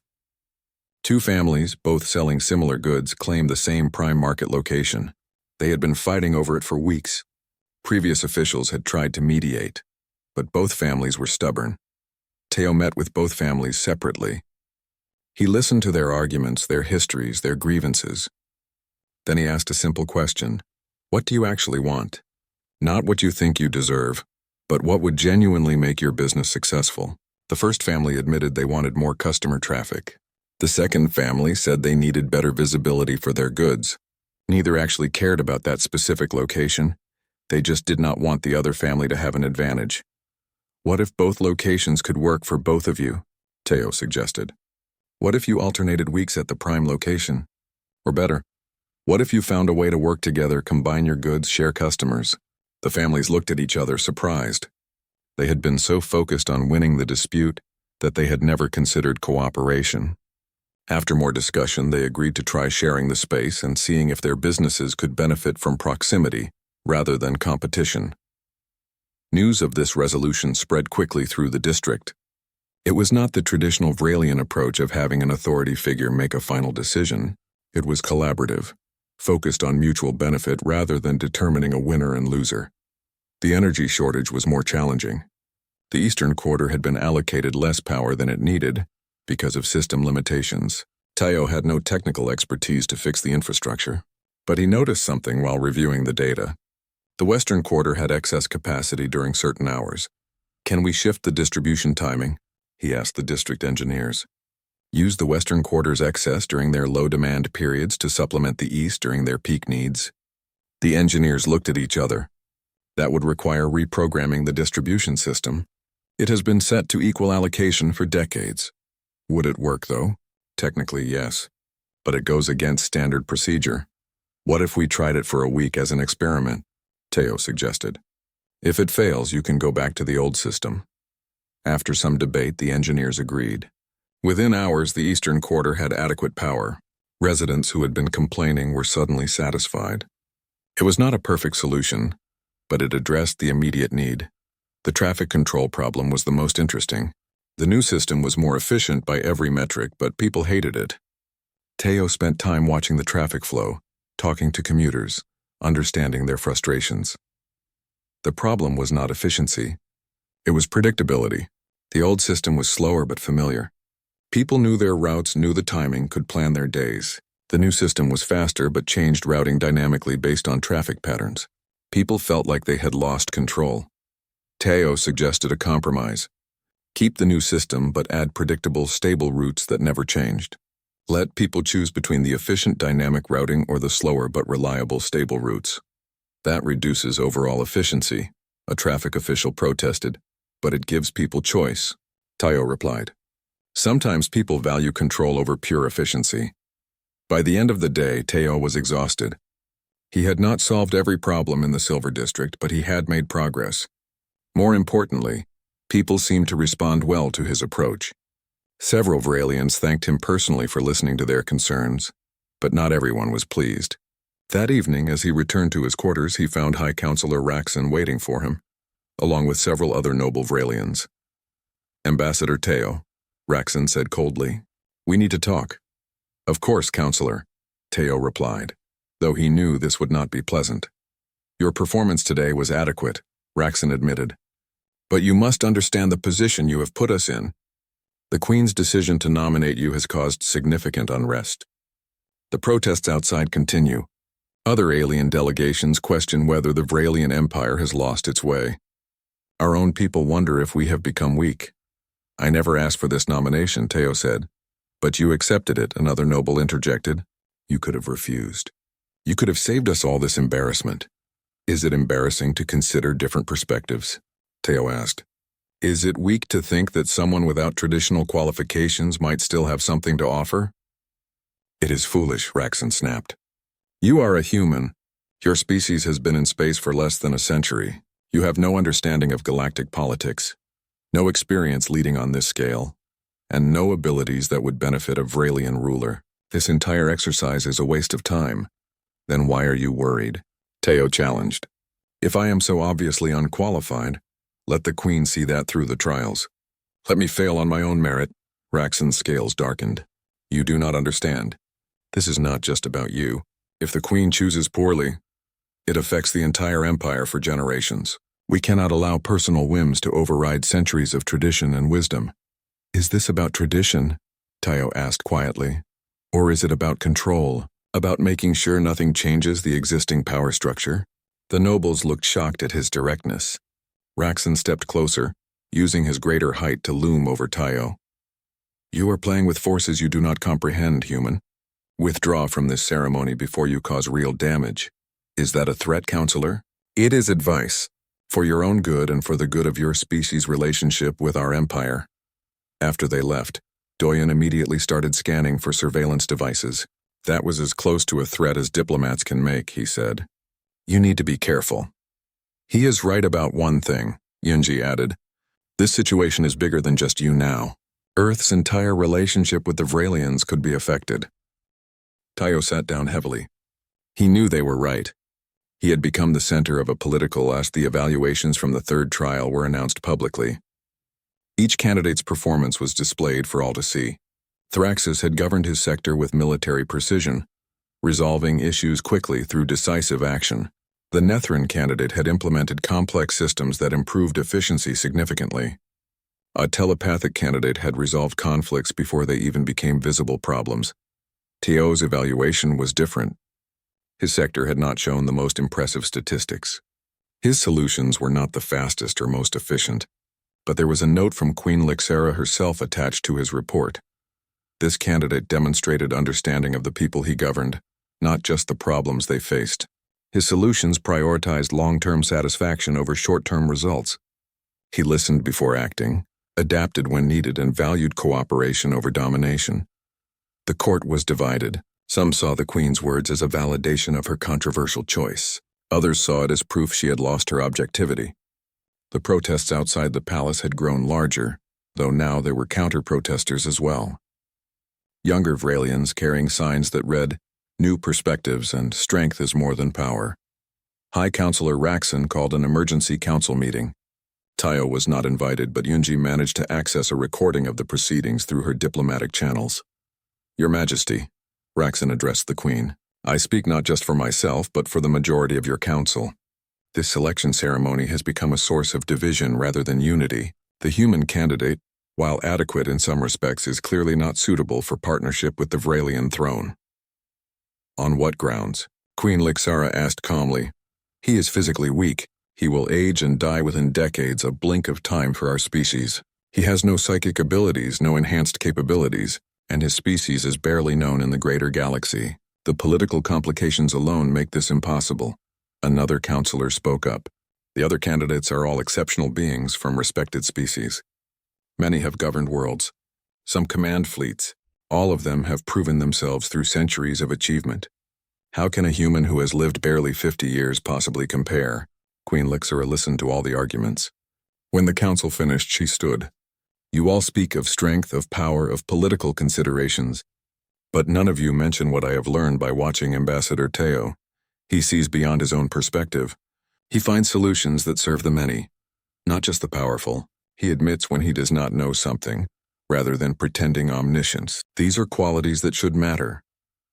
2 families, both selling similar goods, claimed the same prime market location. They had been fighting over it for weeks. Previous officials had tried to mediate, but both families were stubborn. Tayo met with both families separately. He listened to their arguments, their histories, their grievances. Then he asked a simple question. What do you actually want? Not what you think you deserve, but what would genuinely make your business successful. The first family admitted they wanted more customer traffic. The second family said they needed better visibility for their goods. Neither actually cared about that specific location. They just did not want the other family to have an advantage. What if both locations could work for both of you? Tayo suggested. What if you alternated weeks at the prime location? Or better, what if you found a way to work together, combine your goods, share customers? The families looked at each other, surprised. They had been so focused on winning the dispute that they had never considered cooperation. After more discussion, they agreed to try sharing the space and seeing if their businesses could benefit from proximity rather than competition. News of this resolution spread quickly through the district. It was not the traditional Vralian approach of having an authority figure make a final decision. It was collaborative, focused on mutual benefit rather than determining a winner and loser. The energy shortage was more challenging. The Eastern Quarter had been allocated less power than it needed because of system limitations. Tayo had no technical expertise to fix the infrastructure, but he noticed something while reviewing the data. The Western Quarter had excess capacity during certain hours. Can we shift the distribution timing? He asked the district engineers. Use the Western Quarter's excess during their low-demand periods to supplement the East during their peak needs. The engineers looked at each other. That would require reprogramming the distribution system. It has been set to equal allocation for decades. Would it work, though? Technically, yes. But it goes against standard procedure. What if we tried it for a week as an experiment? Tayo suggested. If it fails, you can go back to the old system. After some debate, the engineers agreed. Within hours, the Eastern Quarter had adequate power. Residents who had been complaining were suddenly satisfied. It was not a perfect solution, but it addressed the immediate need. The traffic control problem was the most interesting. The new system was more efficient by every metric, but people hated it. Teo spent time watching the traffic flow, talking to commuters, understanding their frustrations. The problem was not efficiency. It was predictability. The old system was slower but familiar. People knew their routes, knew the timing, could plan their days. The new system was faster but changed routing dynamically based on traffic patterns. People felt like they had lost control. Teo suggested a compromise. Keep the new system but add predictable, stable routes that never changed. Let people choose between the efficient dynamic routing or the slower but reliable stable routes. That reduces overall efficiency, a traffic official protested, but it gives people choice, Teo replied. Sometimes people value control over pure efficiency. By the end of the day, Teo was exhausted. He had not solved every problem in the Silver District, but he had made progress. More importantly, people seemed to respond well to his approach. Several Vralians thanked him personally for listening to their concerns, but not everyone was pleased. That evening, as he returned to his quarters, he found High Counselor Raxon waiting for him, along with several other noble Vralians. Ambassador Teo, Raxon said coldly, "We need to talk." "Of course, Counselor," Teo replied, though he knew this would not be pleasant. "Your performance today was adequate," Raxon admitted. "But you must understand the position you have put us in. The Queen's decision to nominate you has caused significant unrest. The protests outside continue. Other alien delegations question whether the Vralian Empire has lost its way. Our own people wonder if we have become weak." "I never asked for this nomination," Teo said. "But you accepted it," another noble interjected. "You could have refused. You could have saved us all this embarrassment." "Is it embarrassing to consider different perspectives?" Teo asked. "Is it weak to think that someone without traditional qualifications might still have something to offer?" "It is foolish," Raxon snapped. "You are a human. Your species has been in space for less than a century. You have no understanding of galactic politics, no experience leading on this scale, and no abilities that would benefit a Vralian ruler. This entire exercise is a waste of time. Then why are you worried?" Teo challenged. "If I am so obviously unqualified, let the Queen see that through the trials. Let me fail on my own merit." Raxon's scales darkened. "You do not understand. This is not just about you. If the Queen chooses poorly, it affects the entire empire for generations. We cannot allow personal whims to override centuries of tradition and wisdom." "Is this about tradition?" Teo asked quietly. "Or is it about control, about making sure nothing changes the existing power structure?" The nobles looked shocked at his directness. Raxon stepped closer, using his greater height to loom over Teo. "You are playing with forces you do not comprehend, human. Withdraw from this ceremony before you cause real damage. Is that a threat, Counselor?" "It is advice, for your own good and for the good of your species' relationship with our empire." After they left, Doyen immediately started scanning for surveillance devices. "That was as close to a threat as diplomats can make," he said. "You need to be careful." "He is right about one thing," Yunji added. "This situation is bigger than just you now. Earth's entire relationship with the Vralians could be affected." Teo sat down heavily. He knew they were right. He had become the center of a political as the evaluations from the third trial were announced publicly. Each candidate's performance was displayed for all to see. Thraxus had governed his sector with military precision, resolving issues quickly through decisive action. The Nethran candidate had implemented complex systems that improved efficiency significantly. A telepathic candidate had resolved conflicts before they even became visible problems. Teo's evaluation was different. His sector had not shown the most impressive statistics. His solutions were not the fastest or most efficient, but there was a note from Queen Lixera herself attached to his report. This candidate demonstrated understanding of the people he governed, not just the problems they faced. His solutions prioritized long-term satisfaction over short-term results. He listened before acting, adapted when needed, and valued cooperation over domination. The court was divided. Some saw the Queen's words as a validation of her controversial choice. Others saw it as proof she had lost her objectivity. The protests outside the palace had grown larger, though now there were counter-protesters as well. Younger Vralians carrying signs that read, "New perspectives and strength is more than power." High Counselor Raxon called an emergency council meeting. Tayo was not invited, but Yunji managed to access a recording of the proceedings through her diplomatic channels. Your Majesty, Raxon addressed the Queen, I speak not just for myself, but for the majority of your council. This selection ceremony has become a source of division rather than unity. The human candidate, while adequate in some respects, is clearly not suitable for partnership with the Vralian throne. On what grounds? Queen Lixara asked calmly. He is physically weak. He will age and die within decades, a blink of time for our species. He has no psychic abilities, no enhanced capabilities, and his species is barely known in the greater galaxy. The political complications alone make this impossible. Another counselor spoke up. The other candidates are all exceptional beings from respected species. Many have governed worlds. Some command fleets. All of them have proven themselves through centuries of achievement. How can a human who has lived barely 50 years possibly compare? Queen Lixara listened to all the arguments. When the council finished, she stood. You all speak of strength, of power, of political considerations, but none of you mention what I have learned by watching Ambassador Teo. He sees beyond his own perspective. He finds solutions that serve the many, not just the powerful. He admits when he does not know something, rather than pretending omniscience. These are qualities that should matter.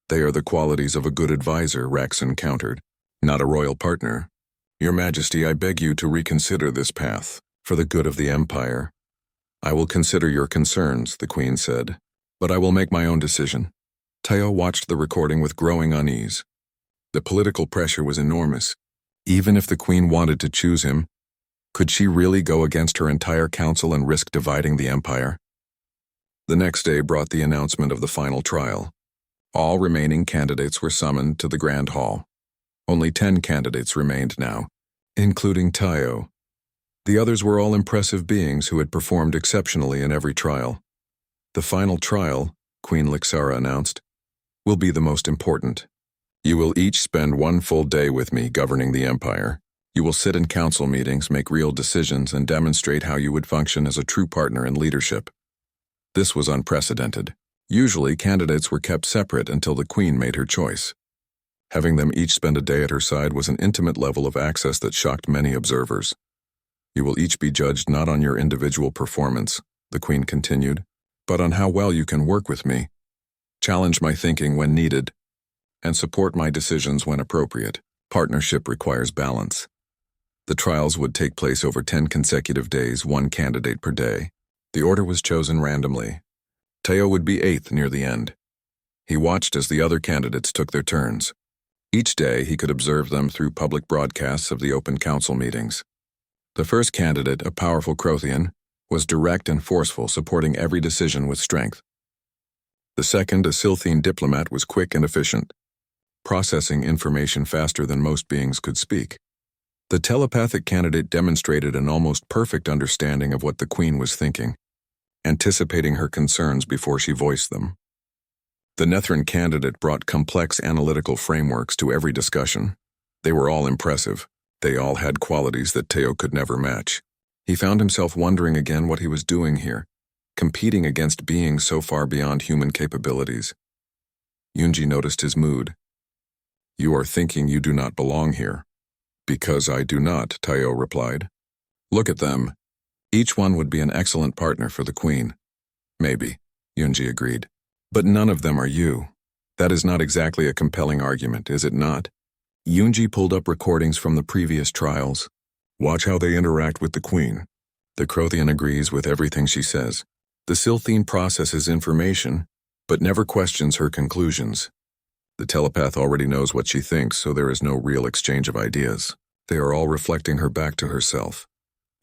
They are the qualities of a good advisor, Raxon countered, not a royal partner. Your Majesty, I beg you to reconsider this path, for the good of the Empire. I will consider your concerns, the Queen said, but I will make my own decision. Teo watched the recording with growing unease. The political pressure was enormous. Even if the Queen wanted to choose him, could she really go against her entire council and risk dividing the Empire? The next day brought the announcement of the final trial. All remaining candidates were summoned to the Grand Hall. Only 10 candidates remained now, including Tayo. The others were all impressive beings who had performed exceptionally in every trial. The final trial, Queen Lixara announced, will be the most important. You will each spend one full day with me governing the Empire. You will sit in council meetings, make real decisions, and demonstrate how you would function as a true partner in leadership. This was unprecedented. Usually, candidates were kept separate until the Queen made her choice. Having them each spend a day at her side was an intimate level of access that shocked many observers. You will each be judged not on your individual performance, the Queen continued, but on how well you can work with me, challenge my thinking when needed, and support my decisions when appropriate. Partnership requires balance. The trials would take place over 10 consecutive days, one candidate per day. The order was chosen randomly. Teo would be 8th near the end. He watched as the other candidates took their turns. Each day, he could observe them through public broadcasts of the open council meetings. The first candidate, a powerful Crothian, was direct and forceful, supporting every decision with strength. The second, a Silthine diplomat, was quick and efficient, processing information faster than most beings could speak. The telepathic candidate demonstrated an almost perfect understanding of what the Queen was thinking, anticipating her concerns before she voiced them. The Nethran candidate brought complex analytical frameworks to every discussion. They were all impressive. They all had qualities that Teo could never match. He found himself wondering again what he was doing here, competing against beings so far beyond human capabilities. Yunji noticed his mood. You are thinking you do not belong here. Because I do not, Teo replied. Look at them. Each one would be an excellent partner for the Queen. Maybe, Yunji agreed. But none of them are you. That is not exactly a compelling argument, is it not? Yunji pulled up recordings from the previous trials. Watch how they interact with the Queen. The Crothian agrees with everything she says. The Silthine processes information, but never questions her conclusions. The telepath already knows what she thinks, so there is no real exchange of ideas. They are all reflecting her back to herself.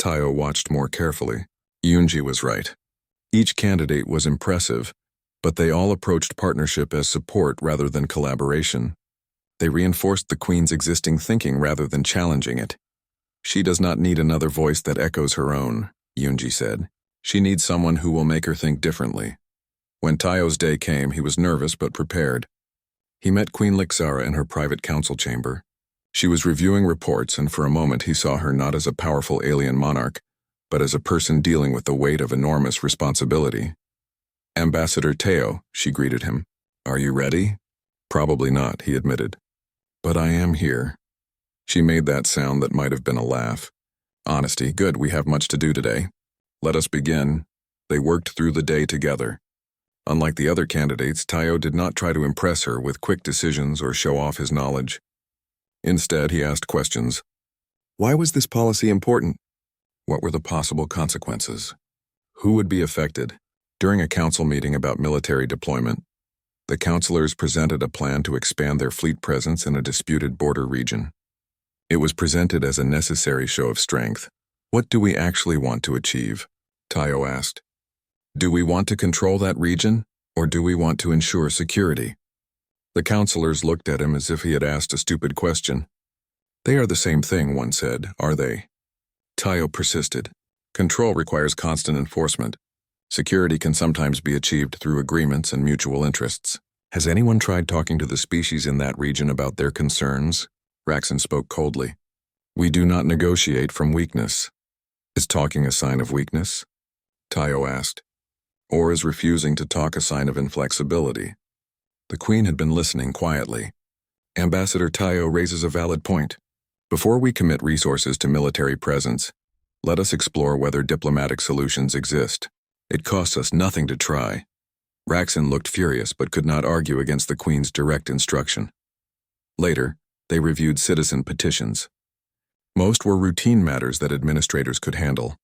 Tayo watched more carefully. Yunji was right. Each candidate was impressive, but they all approached partnership as support rather than collaboration. They reinforced the Queen's existing thinking rather than challenging it. She does not need another voice that echoes her own, Yunji said. She needs someone who will make her think differently. When Tayo's day came, he was nervous but prepared. He met Queen Lixara in her private council chamber. She was reviewing reports, and for a moment he saw her not as a powerful alien monarch, but as a person dealing with the weight of enormous responsibility. Ambassador Teo, she greeted him. Are you ready? Probably not, he admitted. But I am here. She made that sound that might have been a laugh. Honesty, good, we have much to do today. Let us begin. They worked through the day together. Unlike the other candidates, Tayo did not try to impress her with quick decisions or show off his knowledge. Instead, he asked questions. Why was this policy important? What were the possible consequences? Who would be affected? During a council meeting about military deployment, the councilors presented a plan to expand their fleet presence in a disputed border region. It was presented as a necessary show of strength. What do we actually want to achieve? Tayo asked. Do we want to control that region, or do we want to ensure security? The councilors looked at him as if he had asked a stupid question. They are the same thing, one said, are they? Tayo persisted. Control requires constant enforcement. Security can sometimes be achieved through agreements and mutual interests. Has anyone tried talking to the species in that region about their concerns? Raxon spoke coldly. We do not negotiate from weakness. Is talking a sign of weakness? Tayo asked. Or is refusing to talk a sign of inflexibility? The Queen had been listening quietly. Ambassador Tayo raises a valid point. Before we commit resources to military presence, let us explore whether diplomatic solutions exist. It costs us nothing to try. Raxon looked furious but could not argue against the Queen's direct instruction. Later, they reviewed citizen petitions. Most were routine matters that administrators could handle.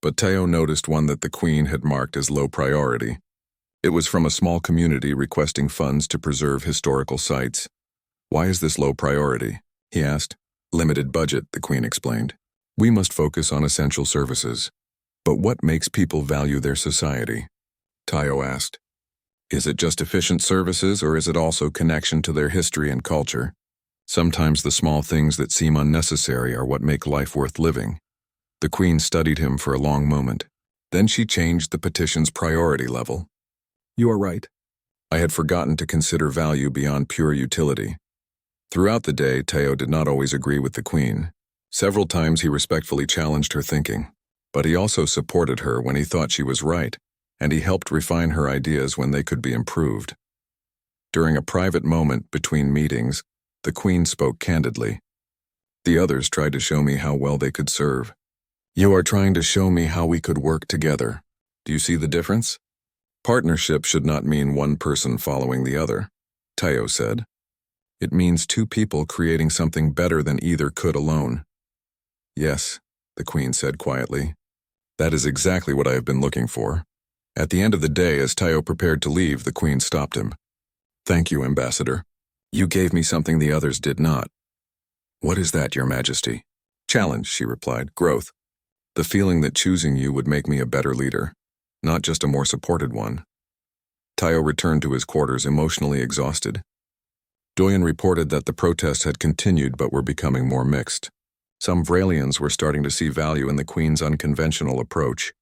But Tayo noticed one that the Queen had marked as low priority. It was from a small community requesting funds to preserve historical sites. Why is this low priority? He asked. Limited budget, the Queen explained. We must focus on essential services. But what makes people value their society? Tayo asked. Is it just efficient services, or is it also connection to their history and culture? Sometimes the small things that seem unnecessary are what make life worth living. The Queen studied him for a long moment. Then she changed the petition's priority level. You are right. I had forgotten to consider value beyond pure utility. Throughout the day, Tayo did not always agree with the Queen. Several times he respectfully challenged her thinking, but he also supported her when he thought she was right, and he helped refine her ideas when they could be improved. During a private moment between meetings, the Queen spoke candidly. The others tried to show me how well they could serve. You are trying to show me how we could work together. Do you see the difference? Partnership should not mean one person following the other, Tayo said. It means two people creating something better than either could alone. Yes, the Queen said quietly. That is exactly what I have been looking for. At the end of the day, as Tayo prepared to leave, the Queen stopped him. Thank you, Ambassador. You gave me something the others did not. What is that, Your Majesty? Challenge, she replied, growth. The feeling that choosing you would make me a better leader, not just a more supported one. Tayo returned to his quarters emotionally exhausted. Doyen reported that the protests had continued but were becoming more mixed. Some Vralians were starting to see value in the Queen's unconventional approach.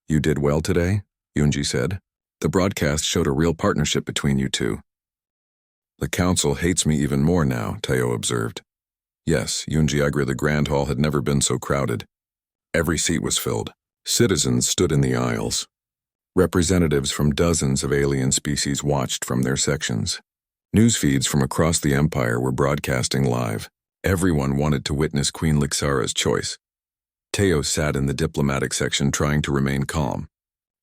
You did well today, Yunji said. The broadcast showed a real partnership between you two. The council hates me even more now, Tayo observed. Yes, Yunji agreed. The Grand Hall had never been so crowded. Every seat was filled. Citizens stood in the aisles. Representatives from dozens of alien species watched from their sections. News feeds from across the Empire were broadcasting live. Everyone wanted to witness Queen Lixara's choice. Tayo sat in the diplomatic section trying to remain calm.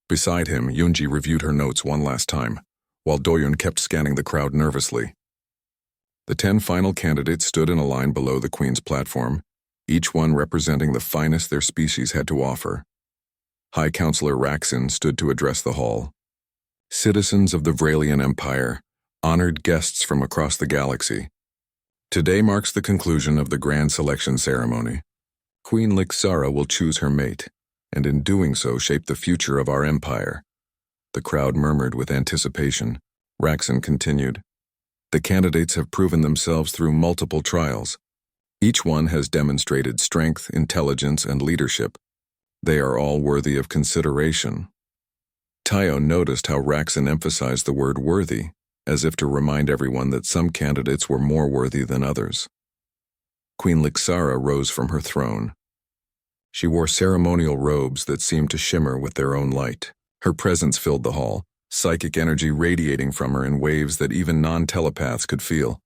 Beside him, Yunji reviewed her notes one last time, while Doyun kept scanning the crowd nervously. The 10 final candidates stood in a line below the Queen's platform, each one representing the finest their species had to offer. High Counselor Raxon stood to address the hall. Citizens of the Vralian Empire, honored guests from across the galaxy. Today marks the conclusion of the grand selection ceremony. Queen Lixara will choose her mate, and in doing so shape the future of our empire. The crowd murmured with anticipation. Raxon continued. The candidates have proven themselves through multiple trials. Each one has demonstrated strength, intelligence, and leadership. They are all worthy of consideration. Tayo noticed how Raxon emphasized the word worthy, as if to remind everyone that some candidates were more worthy than others. Queen Lixara rose from her throne. She wore ceremonial robes that seemed to shimmer with their own light. Her presence filled the hall, psychic energy radiating from her in waves that even non-telepaths could feel.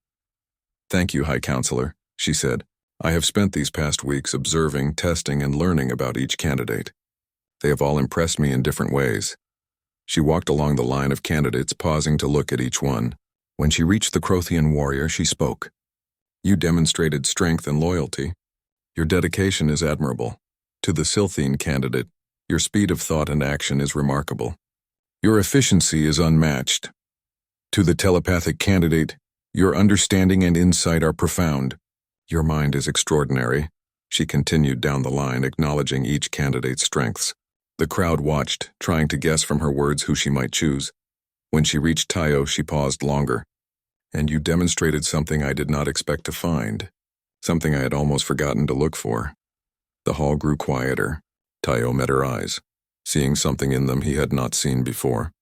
Thank you, High Counselor, she said, I have spent these past weeks observing, testing, and learning about each candidate. They have all impressed me in different ways. She walked along the line of candidates, pausing to look at each one. When she reached the Crothian warrior, she spoke. You demonstrated strength and loyalty. Your dedication is admirable. To the Silthine candidate, your speed of thought and action is remarkable. Your efficiency is unmatched. To the telepathic candidate, your understanding and insight are profound. Your mind is extraordinary. She continued down the line, acknowledging each candidate's strengths. The crowd watched, trying to guess from her words who she might choose. When she reached Tayo, she paused longer. And you demonstrated something I did not expect to find, something I had almost forgotten to look for. The hall grew quieter. Tayo met her eyes, seeing something in them he had not seen before.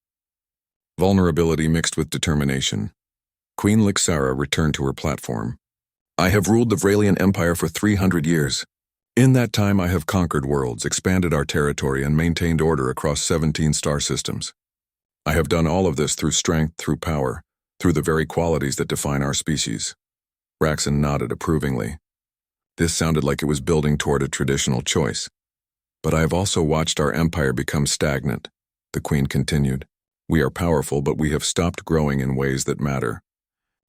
Vulnerability mixed with determination. Queen Lixara returned to her platform. I have ruled the Vralian Empire for 300 years. In that time I have conquered worlds, expanded our territory, and maintained order across 17 star systems. I have done all of this through strength, through power, through the very qualities that define our species. Raxon nodded approvingly. This sounded like it was building toward a traditional choice. But I have also watched our empire become stagnant, the Queen continued. We are powerful, but we have stopped growing in ways that matter.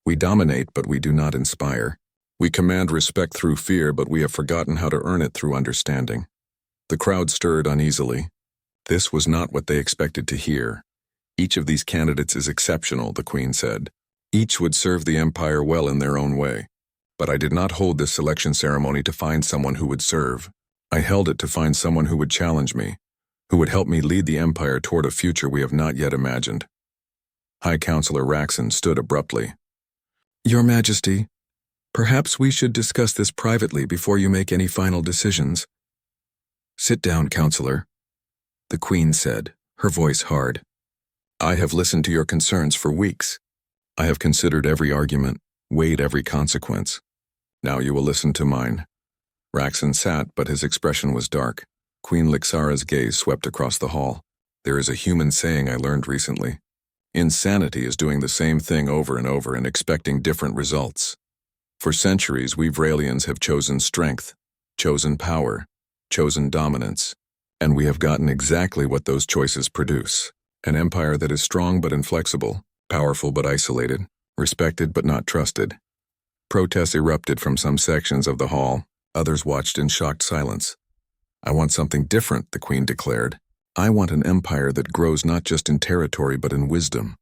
We dominate, but we do not inspire. We command respect through fear, but we have forgotten how to earn it through understanding. The crowd stirred uneasily. This was not what they expected to hear. Each of these candidates is exceptional, the Queen said. Each would serve the Empire well in their own way. But I did not hold this selection ceremony to find someone who would serve. I held it to find someone who would challenge me, who would help me lead the Empire toward a future we have not yet imagined. High Counselor Raxon stood abruptly. Your Majesty, perhaps we should discuss this privately before you make any final decisions. Sit down, Counselor, the Queen said, her voice hard. I have listened to your concerns for weeks. I have considered every argument, weighed every consequence. Now you will listen to mine. Raxon sat, but his expression was dark. Queen Lixara's gaze swept across the hall. There is a human saying I learned recently. Insanity is doing the same thing over and over and expecting different results. For centuries, we Vralians have chosen strength, chosen power, chosen dominance, and we have gotten exactly what those choices produce. An empire that is strong but inflexible, powerful but isolated, respected but not trusted. Protests erupted from some sections of the hall. Others watched in shocked silence. I want something different, the Queen declared. I want an empire that grows not just in territory but in wisdom.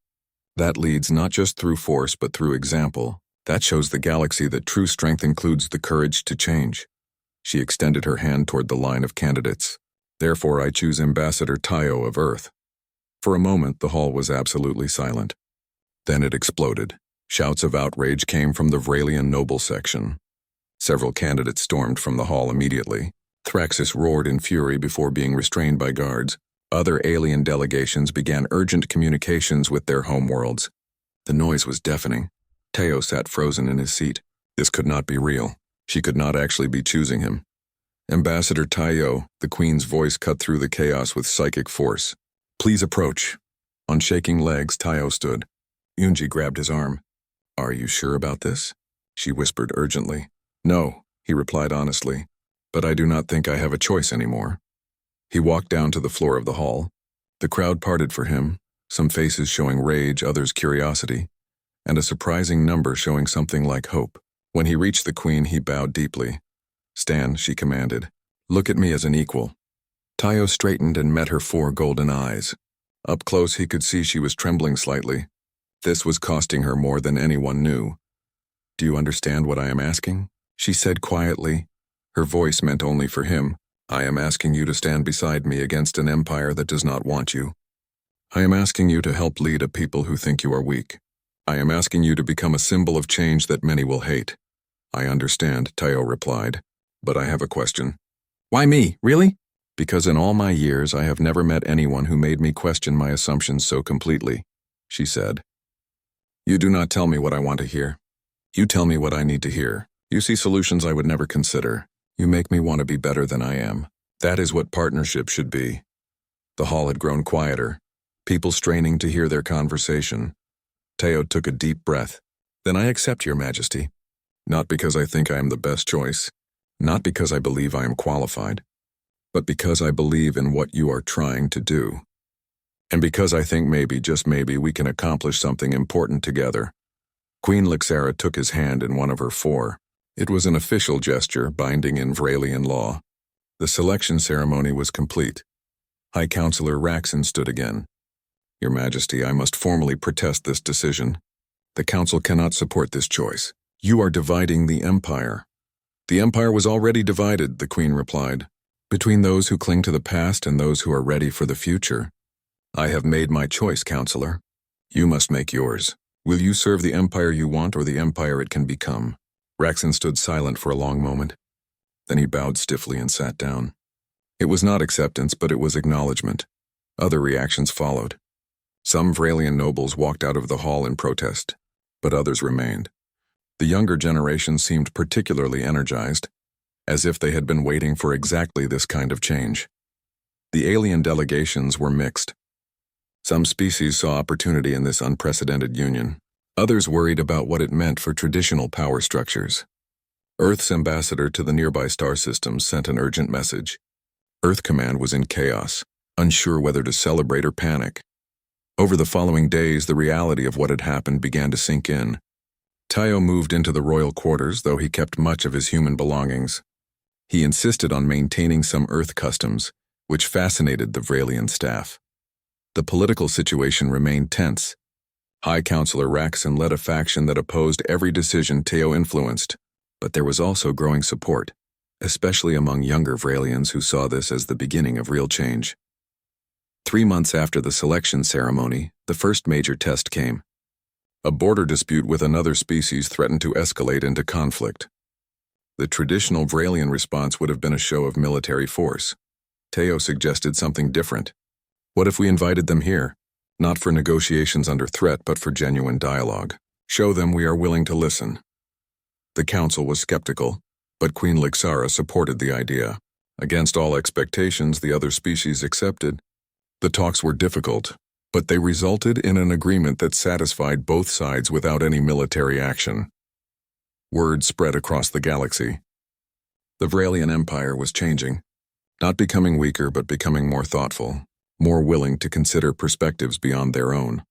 That leads not just through force but through example. That shows the galaxy that true strength includes the courage to change. She extended her hand toward the line of candidates. Therefore, I choose Ambassador Tayo of Earth. For a moment, the hall was absolutely silent. Then it exploded. Shouts of outrage came from the Vralian noble section. Several candidates stormed from the hall immediately. Thraxis roared in fury before being restrained by guards. Other alien delegations began urgent communications with their homeworlds. The noise was deafening. Tayo sat frozen in his seat. This could not be real. She could not actually be choosing him. Ambassador Tayo, the Queen's voice cut through the chaos with psychic force. Please approach. On shaking legs, Tayo stood. Yunji grabbed his arm. Are you sure about this? She whispered urgently. No, he replied honestly, but I do not think I have a choice anymore. He walked down to the floor of the hall. The crowd parted for him, some faces showing rage, others curiosity, and a surprising number showing something like hope. When he reached the Queen, he bowed deeply. Stand, she commanded. Look at me as an equal. Tayo straightened and met her 4 golden eyes. Up close, he could see she was trembling slightly. This was costing her more than anyone knew. Do you understand what I am asking? She said quietly. Her voice meant only for him. I am asking you to stand beside me against an empire that does not want you. I am asking you to help lead a people who think you are weak. I am asking you to become a symbol of change that many will hate. I understand, Tayo replied, but I have a question. Why me, really? Because in all my years I have never met anyone who made me question my assumptions so completely, she said. You do not tell me what I want to hear. You tell me what I need to hear. You see solutions I would never consider. You make me want to be better than I am. That is what partnership should be. The hall had grown quieter, people straining to hear their conversation. Tayo took a deep breath. Then I accept your Majesty. Not because I think I am the best choice. Not because I believe I am qualified, but because I believe in what you are trying to do. And because I think maybe, just maybe, we can accomplish something important together. Queen Lixara took his hand in one of her four. It was an official gesture, binding in Vralian law. The selection ceremony was complete. High Counselor Raxon stood again. Your Majesty, I must formally protest this decision. The Council cannot support this choice. You are dividing the Empire. The Empire was already divided, the Queen replied, between those who cling to the past and those who are ready for the future. I have made my choice, Counselor. You must make yours. Will you serve the Empire you want or the Empire it can become? Raxon stood silent for a long moment. Then he bowed stiffly and sat down. It was not acceptance, but it was acknowledgement. Other reactions followed. Some Vralian nobles walked out of the hall in protest, but others remained. The younger generation seemed particularly energized, as if they had been waiting for exactly this kind of change. The alien delegations were mixed. Some species saw opportunity in this unprecedented union. Others worried about what it meant for traditional power structures. Earth's ambassador to the nearby star systems sent an urgent message. Earth Command was in chaos, unsure whether to celebrate or panic. Over the following days, the reality of what had happened began to sink in. Tayo moved into the royal quarters, though he kept much of his human belongings. He insisted on maintaining some Earth customs, which fascinated the Vralian staff. The political situation remained tense. High Counselor Raxon led a faction that opposed every decision Tayo influenced, but there was also growing support, especially among younger Vralians who saw this as the beginning of real change. 3 months after the selection ceremony, the first major test came. A border dispute with another species threatened to escalate into conflict. The traditional Vralian response would have been a show of military force. Tayo suggested something different. What if we invited them here? Not for negotiations under threat, but for genuine dialogue. Show them we are willing to listen. The council was skeptical, but Queen Lixara supported the idea. Against all expectations, the other species accepted. The talks were difficult, but they resulted in an agreement that satisfied both sides without any military action. Word spread across the galaxy. The Vralian Empire was changing, not becoming weaker but becoming more thoughtful, more willing to consider perspectives beyond their own.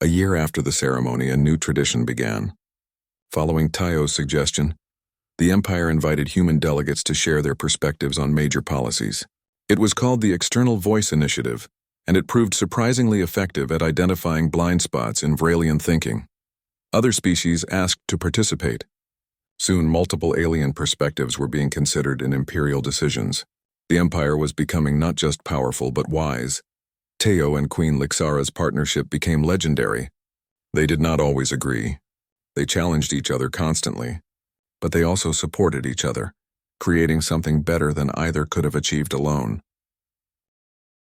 A year after the ceremony, a new tradition began. Following Tayo's suggestion, the Empire invited human delegates to share their perspectives on major policies. It was called the External Voice Initiative, and it proved surprisingly effective at identifying blind spots in Vralian thinking. Other species asked to participate. Soon, multiple alien perspectives were being considered in imperial decisions. The Empire was becoming not just powerful but wise. Tayo and Queen Lixara's partnership became legendary. They did not always agree. They challenged each other constantly, but they also supported each other, creating something better than either could have achieved alone.